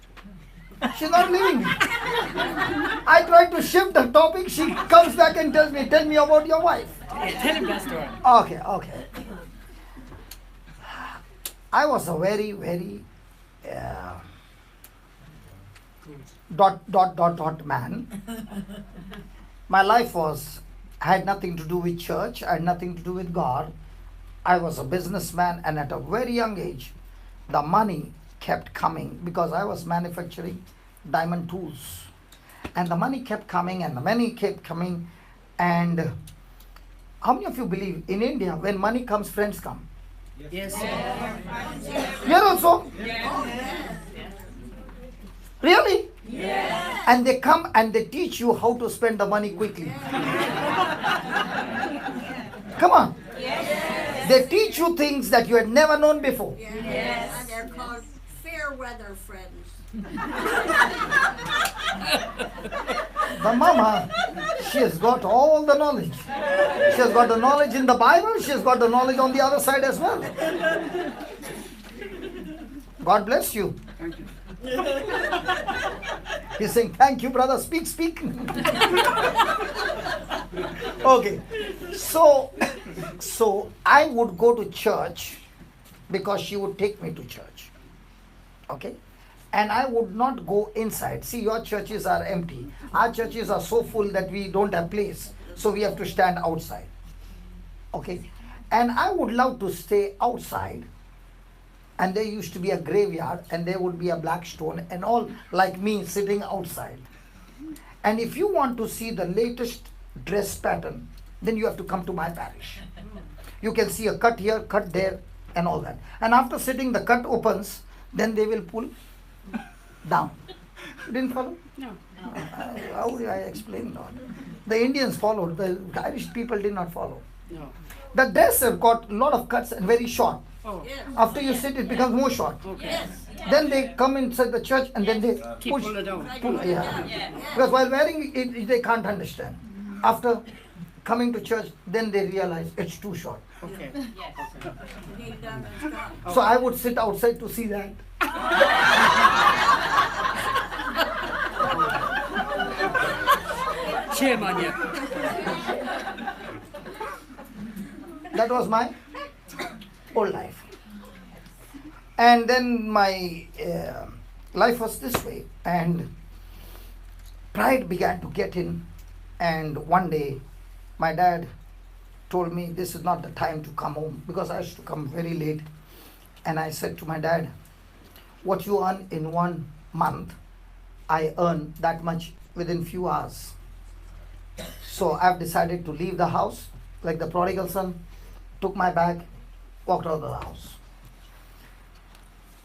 She's not leaving me. I tried to shift the topic. She comes back and tells me, tell me about your wife. Tell him that story. Okay. I was a very, very dot man. My life had nothing to do with church, had nothing to do with God. I was a businessman, and at a very young age, the money kept coming because I was manufacturing diamond tools. And the money kept coming, and the money kept coming. And how many of you believe in India, when money comes, friends come? Yes. Here also? Really? And they come and they teach you how to spend the money quickly. Come on. They teach you things that you had never known before. Yes. And they're called fair weather friends. The mama, she has got all the knowledge. She has got the knowledge in the Bible. She has got the knowledge on the other side as well. God bless you. Thank you. He's saying, thank you, brother. Speak, speak. Okay. So I would go to church because she would take me to church. Okay. And I would not go inside. See, your churches are empty. Our churches are so full that we don't have place. So we have to stand outside. Okay. And I would love to stay outside. And there used to be a graveyard, and there would be a black stone, and all like me sitting outside. And if you want to see the latest dress pattern, then you have to come to my parish. You can see a cut here, cut there, and all that. And after sitting, the cut opens, then they will pull down. You didn't follow? No. How do I explain that? The Indians followed, the Irish people did not follow. No. The dress have got a lot of cuts and very short. Oh. After you sit, it becomes more short. Okay. Then they come inside the church and then they Keep push. pull it down. Because while wearing it, they can't understand. After coming to church, then they realize it's too short. Okay. So I would sit outside to see that. Shame on you. That was my whole life. And then my life was this way. And pride began to get in. And one day, my dad told me this is not the time to come home because I used to come very late. And I said to my dad, what you earn in 1 month, I earn that much within few hours. So I've decided to leave the house like the prodigal son, took my bag, walked out of the house.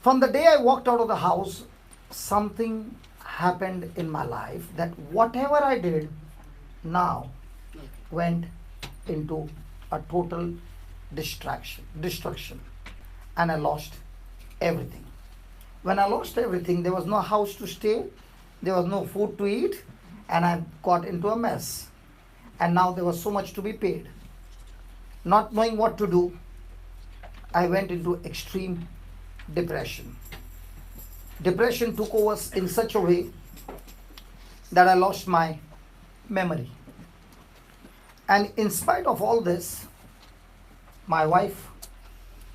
From the day I walked out of the house, something happened in my life that whatever I did now went into a total destruction. And I lost everything. When I lost everything, there was no house to stay, there was no food to eat, and I got into a mess. And now there was so much to be paid. Not knowing what to do, I went into extreme depression. Depression took over in such a way that I lost my memory. And in spite of all this, my wife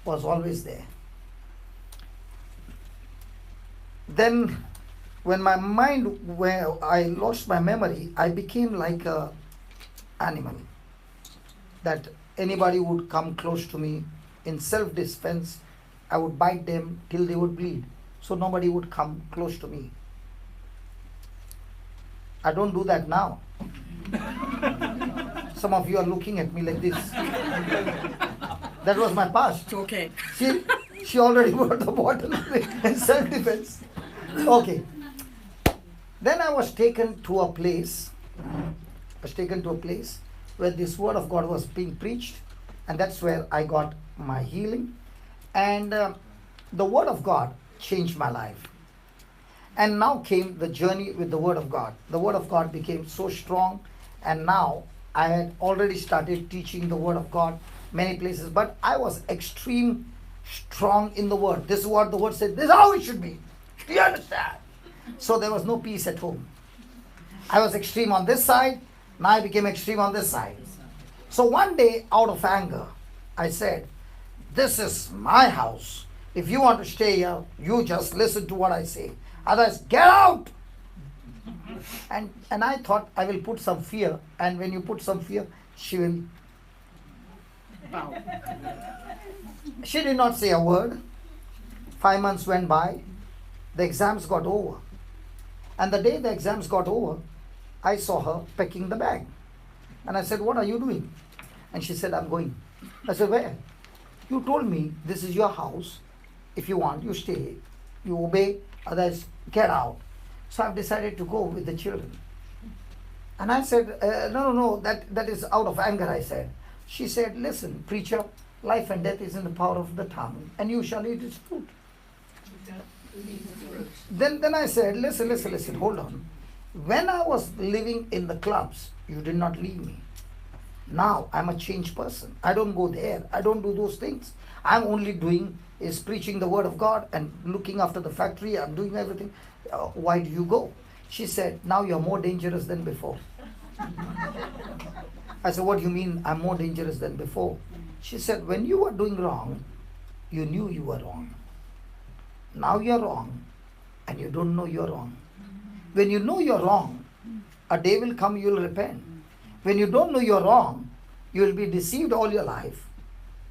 was always there. Then when I lost my memory, I became like an animal. That anybody would come close to me in self-defense, I would bite them till they would bleed. So nobody would come close to me. I don't do that now. Some of you are looking at me like this. That was my past. It's okay. She already got the bottle in self-defense. Okay. Then I was taken to a place. Where this word of God was being preached, and that's where I got my healing. And the word of God changed my life. And now came the journey with the word of God. The word of God became so strong, and now I had already started teaching the word of God many places, but I was extreme strong in the word. This is what the word said. This is how it should be. Do you understand? So there was no peace at home. I was extreme on this side. Now I became extreme on this side. So one day, out of anger, I said, this is my house. If you want to stay here, you just listen to what I say. Otherwise, get out! And I thought I will put some fear, and when you put some fear, she will. Bow. She did not say a word. 5 months went by. The exams got over. And the day the exams got over, I saw her packing the bag. And I said, what are you doing? And she said, I'm going. I said, where? You told me this is your house. If you want, you stay. You obey. Otherwise, get out. So I've decided to go with the children. And I said, no, that is out of anger, I said. She said, listen, preacher, life and death is in the power of the tongue, and you shall eat its fruit. Then I said, listen, hold on. When I was living in the clubs, you did not leave me. Now I'm a changed person. I don't go there. I don't do those things. I'm only doing is preaching the word of God and looking after the factory. I'm doing everything. Why do you go? She said, now you're more dangerous than before. I said, what do you mean I'm more dangerous than before? She said, when you were doing wrong, you knew you were wrong. Now you're wrong and you don't know you're wrong. When you know you're wrong, a day will come you will repent. When you don't know you're wrong, you will be deceived all your life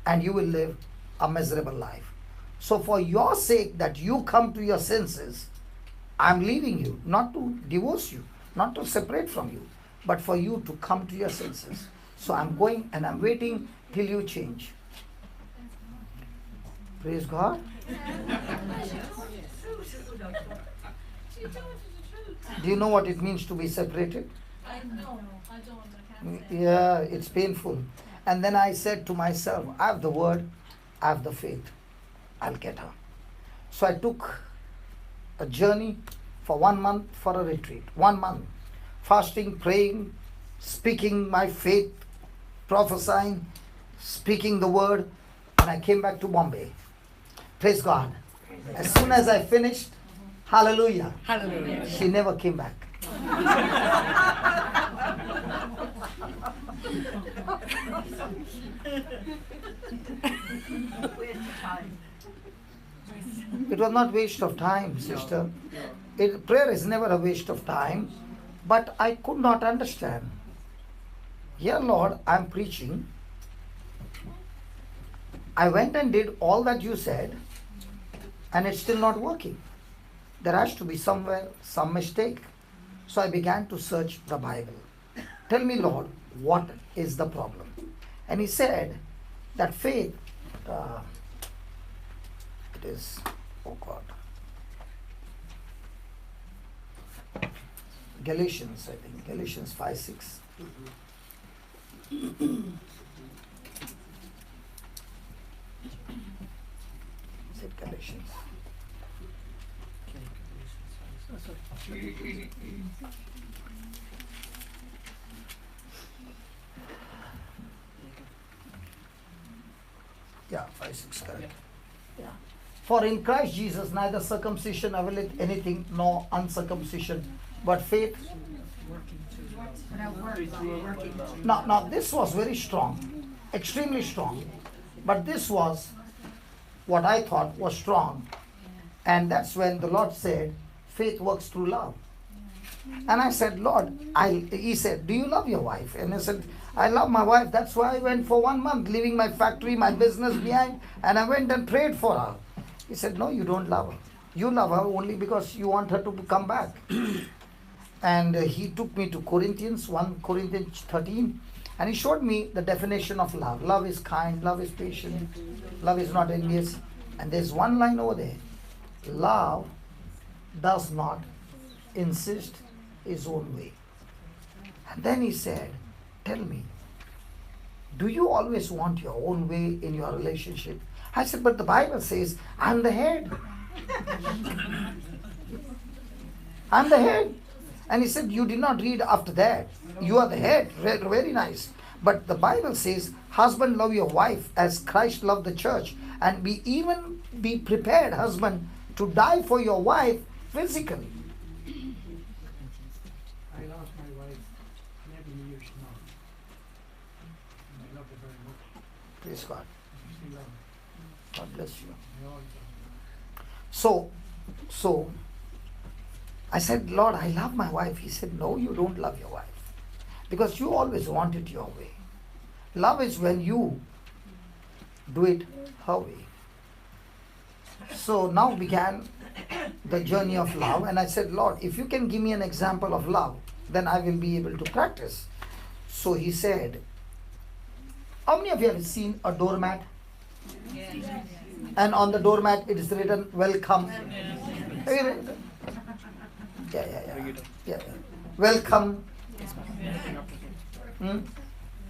and you will live a miserable life. So for your sake that you come to your senses, I'm leaving you, not to divorce you, not to separate from you, but for you to come to your senses. So I'm going and I'm waiting till you change. Praise God. Do you know what it means to be separated? I know. I don't. Yeah, it's painful. And then I said to myself, I have the word, I have the faith. I'll get her. So I took a journey for 1 month for a retreat. 1 month. Fasting, praying, speaking my faith, prophesying, speaking the word. And I came back to Bombay. Praise God. As soon as I finished, hallelujah. Hallelujah. She never came back. It was not waste of time, sister. Prayer is never a waste of time. But I could not understand. Here, Lord, I'm preaching. I went and did all that you said, and it's still not working. There has to be somewhere some mistake. So I began to search the Bible. Tell me, Lord, what is the problem? And he said that faith, it is, oh God, Galatians, I think, Galatians 5:6. Is it Galatians? Yeah, 5:6, correct. Yeah. For in Christ Jesus neither circumcision availeth anything nor uncircumcision, but faith. Now this was very strong, extremely strong. But this was what I thought was strong. And that's when the Lord said, faith works through love. And I said, Lord, he said, do you love your wife? And I said, I love my wife. That's why I went for 1 month, leaving my factory, my business behind, and I went and prayed for her. He said, no, you don't love her. You love her only because you want her to come back. And he took me to Corinthians, 1 Corinthians 13, and he showed me the definition of love. Love is kind, love is patient, love is not envious. And there's one line over there. Love does not insist his own way. And then he said, tell me, do you always want your own way in your relationship? I said, but the Bible says, I'm the head. I'm the head. And he said, you did not read after that. You are the head. Very nice. But the Bible says, husband, love your wife as Christ loved the church. And be prepared, husband, to die for your wife physically. I lost my wife 11 years now. And I love her very much. Praise God. I still love her. God bless you. I always love her. So I said, Lord, I love my wife. He said, no, you don't love your wife. Because you always want it your way. Love is when you do it her way. So now began the journey of love, and I said, Lord, if you can give me an example of love, then I will be able to practice. So he said, how many of you have seen a doormat? And on the doormat it is written, welcome. Yeah. Welcome.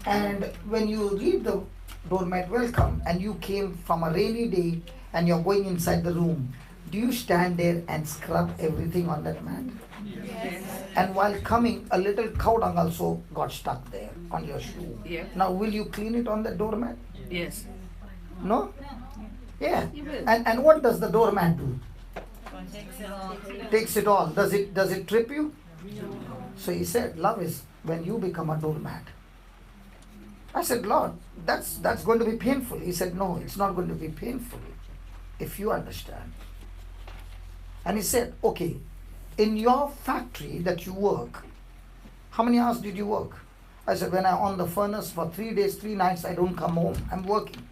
And when you read the doormat welcome and you came from a rainy day and you're going inside the room, do you stand there and scrub everything on that mat? Yes. And while coming, a little cow dung also got stuck there on your shoe. Yeah. Now will you clean it on the doormat? Yes. No? Yeah. You will. And what does the doormat do? Takes it all. Does it trip you? So he said, love is when you become a doormat. I said, Lord, that's going to be painful. He said, no, it's not going to be painful if you understand. And he said, okay, in your factory that you work, how many hours did you work? I said, when I'm on the furnace for 3 days, 3 nights, I don't come home. I'm working.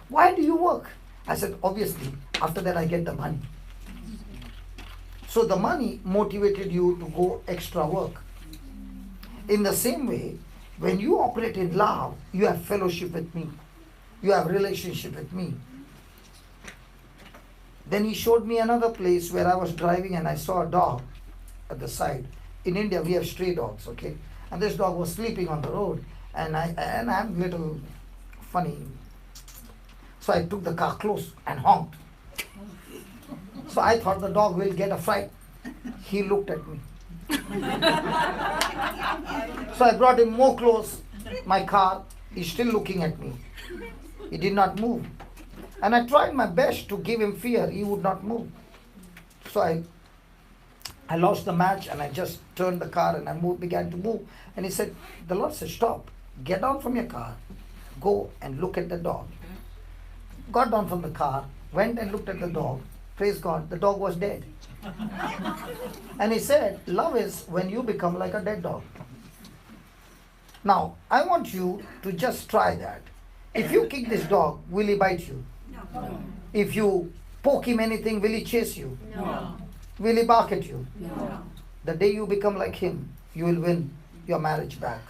Why do you work? I said, obviously, after that I get the money. So the money motivated you to go extra work. In the same way, when you operate in love, you have fellowship with me. You have relationship with me. Then he showed me another place where I was driving and I saw a dog at the side. In India, we have stray dogs, okay? And this dog was sleeping on the road, and I'm little funny. So I took the car close and honked. So I thought the dog will get a fright. He looked at me. So I brought him more close, my car. He's still looking at me. He did not move. And I tried my best to give him fear. He would not move. So I lost the match and I just turned the car and I began to move. And he said, the Lord said, stop. Get down from your car. Go and look at the dog. Got down from the car, went and looked at the dog. Praise God, the dog was dead. And he said, love is when you become like a dead dog. Now, I want you to just try that. If you kick this dog, will he bite you? No. If you poke him anything, will he chase you? No. Will he bark at you? No. The day you become like him, you will win your marriage back.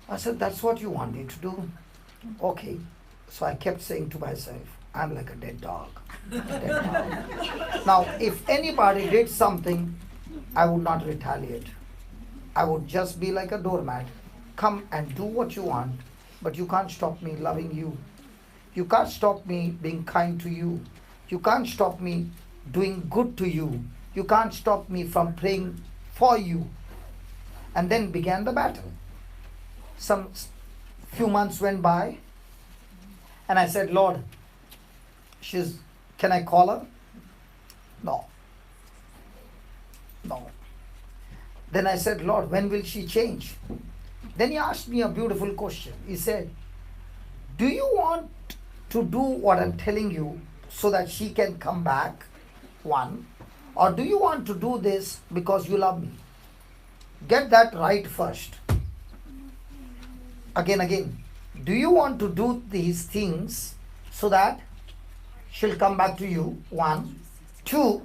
I said, that's what you want me to do? Okay. So I kept saying to myself, I'm like a dead dog. Dead dog. Now, if anybody did something, I would not retaliate. I would just be like a doormat. Come and do what you want, but you can't stop me loving you. You can't stop me being kind to you. You can't stop me doing good to you. You can't stop me from praying for you. And then began the battle. Some few months went by, and I said, Lord, can I call her? No. Then I said, Lord, when will she change? Then he asked me a beautiful question. He said, do you want to do what I'm telling you so that she can come back? One. Or do you want to do this because you love me? Get that right first. Again. Do you want to do these things so that she'll come back to you? One. Two.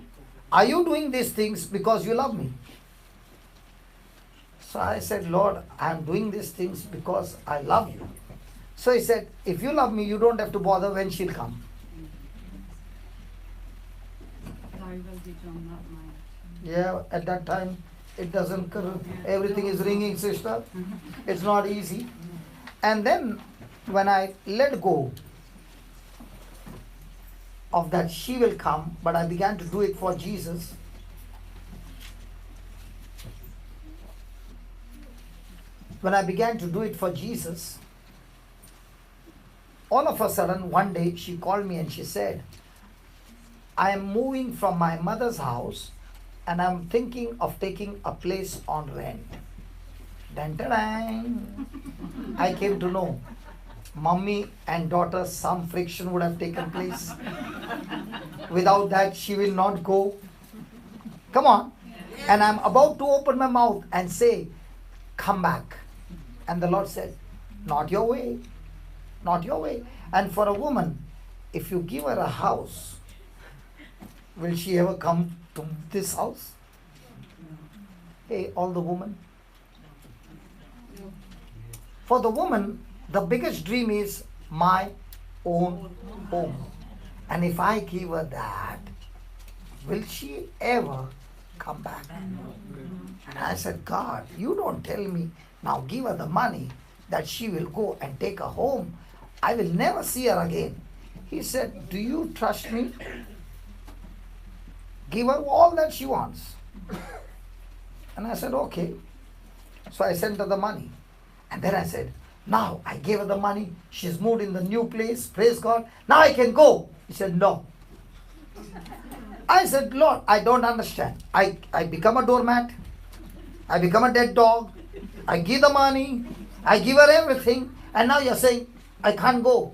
Are you doing these things because you love me? So I said, Lord, I am doing these things because I love you. So he said, if you love me, you don't have to bother when she'll come. Yeah, at that time, it doesn't, everything is ringing, sister. It's not easy. And then when I let go of that she will come, but I began to do it for Jesus. When I began to do it for Jesus, all of a sudden one day she called me and she said, I am moving from my mother's house and I'm thinking of taking a place on rent. Dun, dun, dun. I came to know mummy and daughter, some friction would have taken place. Without that, she will not go. Come on. And I'm about to open my mouth and say, come back. And the Lord said, not your way. Not your way. And for a woman, if you give her a house, will she ever come to this house? Hey, all the women. For the woman, the biggest dream is my own home. And if I give her that, will she ever come back? And I said, God, you don't tell me, now give her the money that she will go and take her home. I will never see her again. He said, do you trust me? Give her all that she wants. And I said, okay. So I sent her the money. And then I said, now I gave her the money. She's moved in the new place. Praise God. Now I can go. He said, no. I said, Lord, I don't understand. I become a doormat. I become a dead dog. I give the money. I give her everything. And now you're saying, I can't go.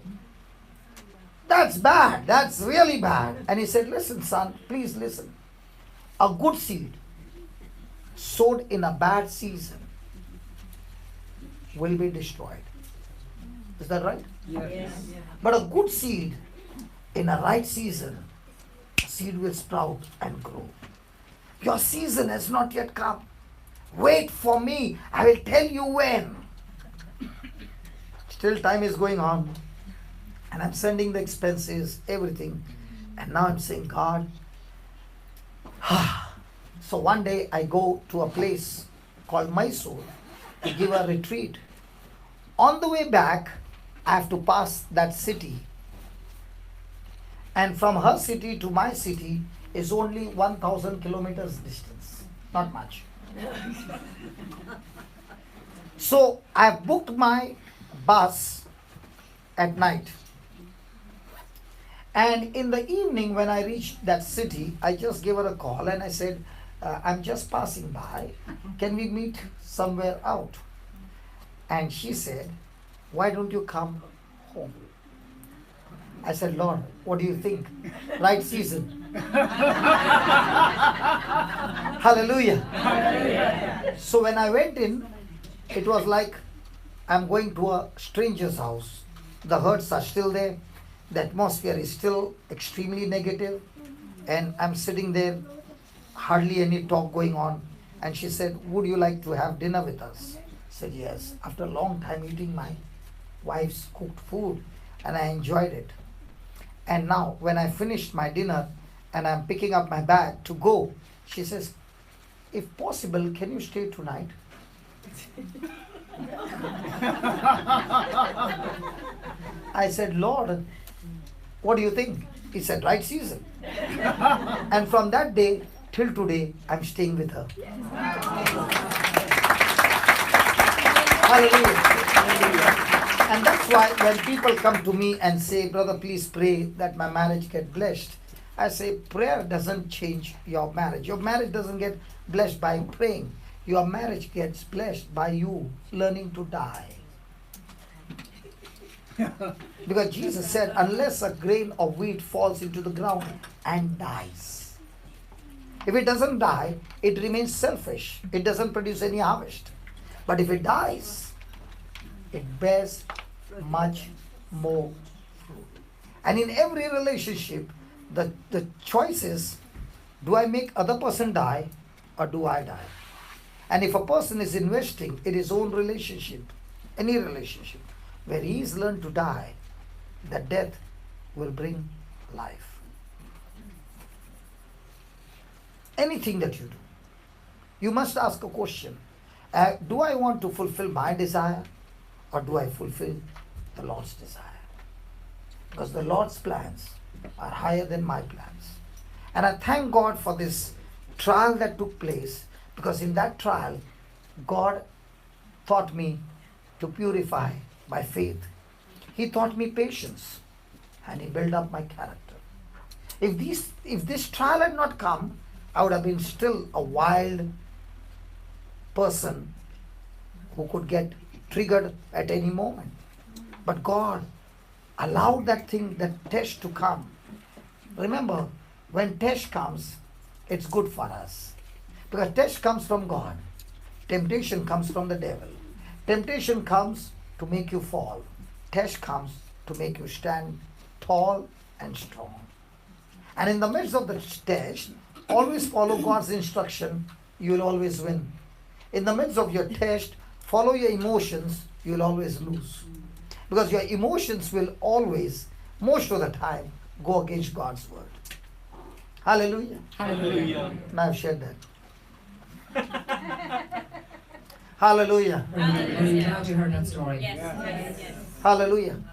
That's bad. That's really bad. And he said, listen, son, please listen. A good seed sowed in a bad season will be destroyed. Is that right? Yes. But a good seed in a right season, a seed will sprout and grow. Your season has not yet come. Wait for me. I will tell you when. Still time is going on. And I'm sending the expenses, everything. And now I'm saying, God. So one day I go to a place called Mysore to give a retreat. On the way back, I have to pass that city. And from her city to my city is only 1,000 kilometers distance. Not much. So I have booked my bus at night. And in the evening when I reached that city, I just gave her a call and I said, I'm just passing by. Can we meet somewhere out? And she said, why don't you come home? I said, Lord, what do you think? Right season. Hallelujah. Hallelujah. So when I went in, it was like I'm going to a stranger's house. The hurts are still there. The atmosphere is still extremely negative. And I'm sitting there, hardly any talk going on. And she said, would you like to have dinner with us? I said, yes. After a long time eating my wife's cooked food, and I enjoyed it. And now when I finished my dinner and I'm picking up my bag to go, she says, if possible, can you stay tonight? I said, Lord, what do you think? He said, right season. And from that day till today, I'm staying with her. Hallelujah. And that's why when people come to me and say, brother, please pray that my marriage get blessed, I say, prayer doesn't change your marriage. Your marriage doesn't get blessed by praying. Your marriage gets blessed by you learning to die. Because Jesus said, unless a grain of wheat falls into the ground and dies. If it doesn't die, it remains selfish. It doesn't produce any harvest. But if it dies, it bears much more fruit. And in every relationship, the choice is, do I make other person die or do I die? And if a person is investing in his own relationship, any relationship, where he is learned to die, the death will bring life. Anything that you do, you must ask a question. Do I want to fulfill my desire or do I fulfill the Lord's desire? Because the Lord's plans are higher than my plans. And I thank God for this trial that took place, because in that trial, God taught me to purify by faith. He taught me patience and He built up my character. If this trial had not come, I would have been still a wild person who could get triggered at any moment. But God allowed that test to come. Remember, when test comes, it's good for us. Because test comes from God. Temptation comes from the devil. Temptation comes to make you fall. Test comes to make you stand tall and strong. And in the midst of the test, always follow God's instruction, you will always win. In the midst of your test, follow your emotions, you will always lose. Because your emotions will always, most of the time, go against God's word. Hallelujah. Hallelujah. Now I've shared that. Hallelujah. I'm glad you heard that story. Yes, yes, yes. Hallelujah.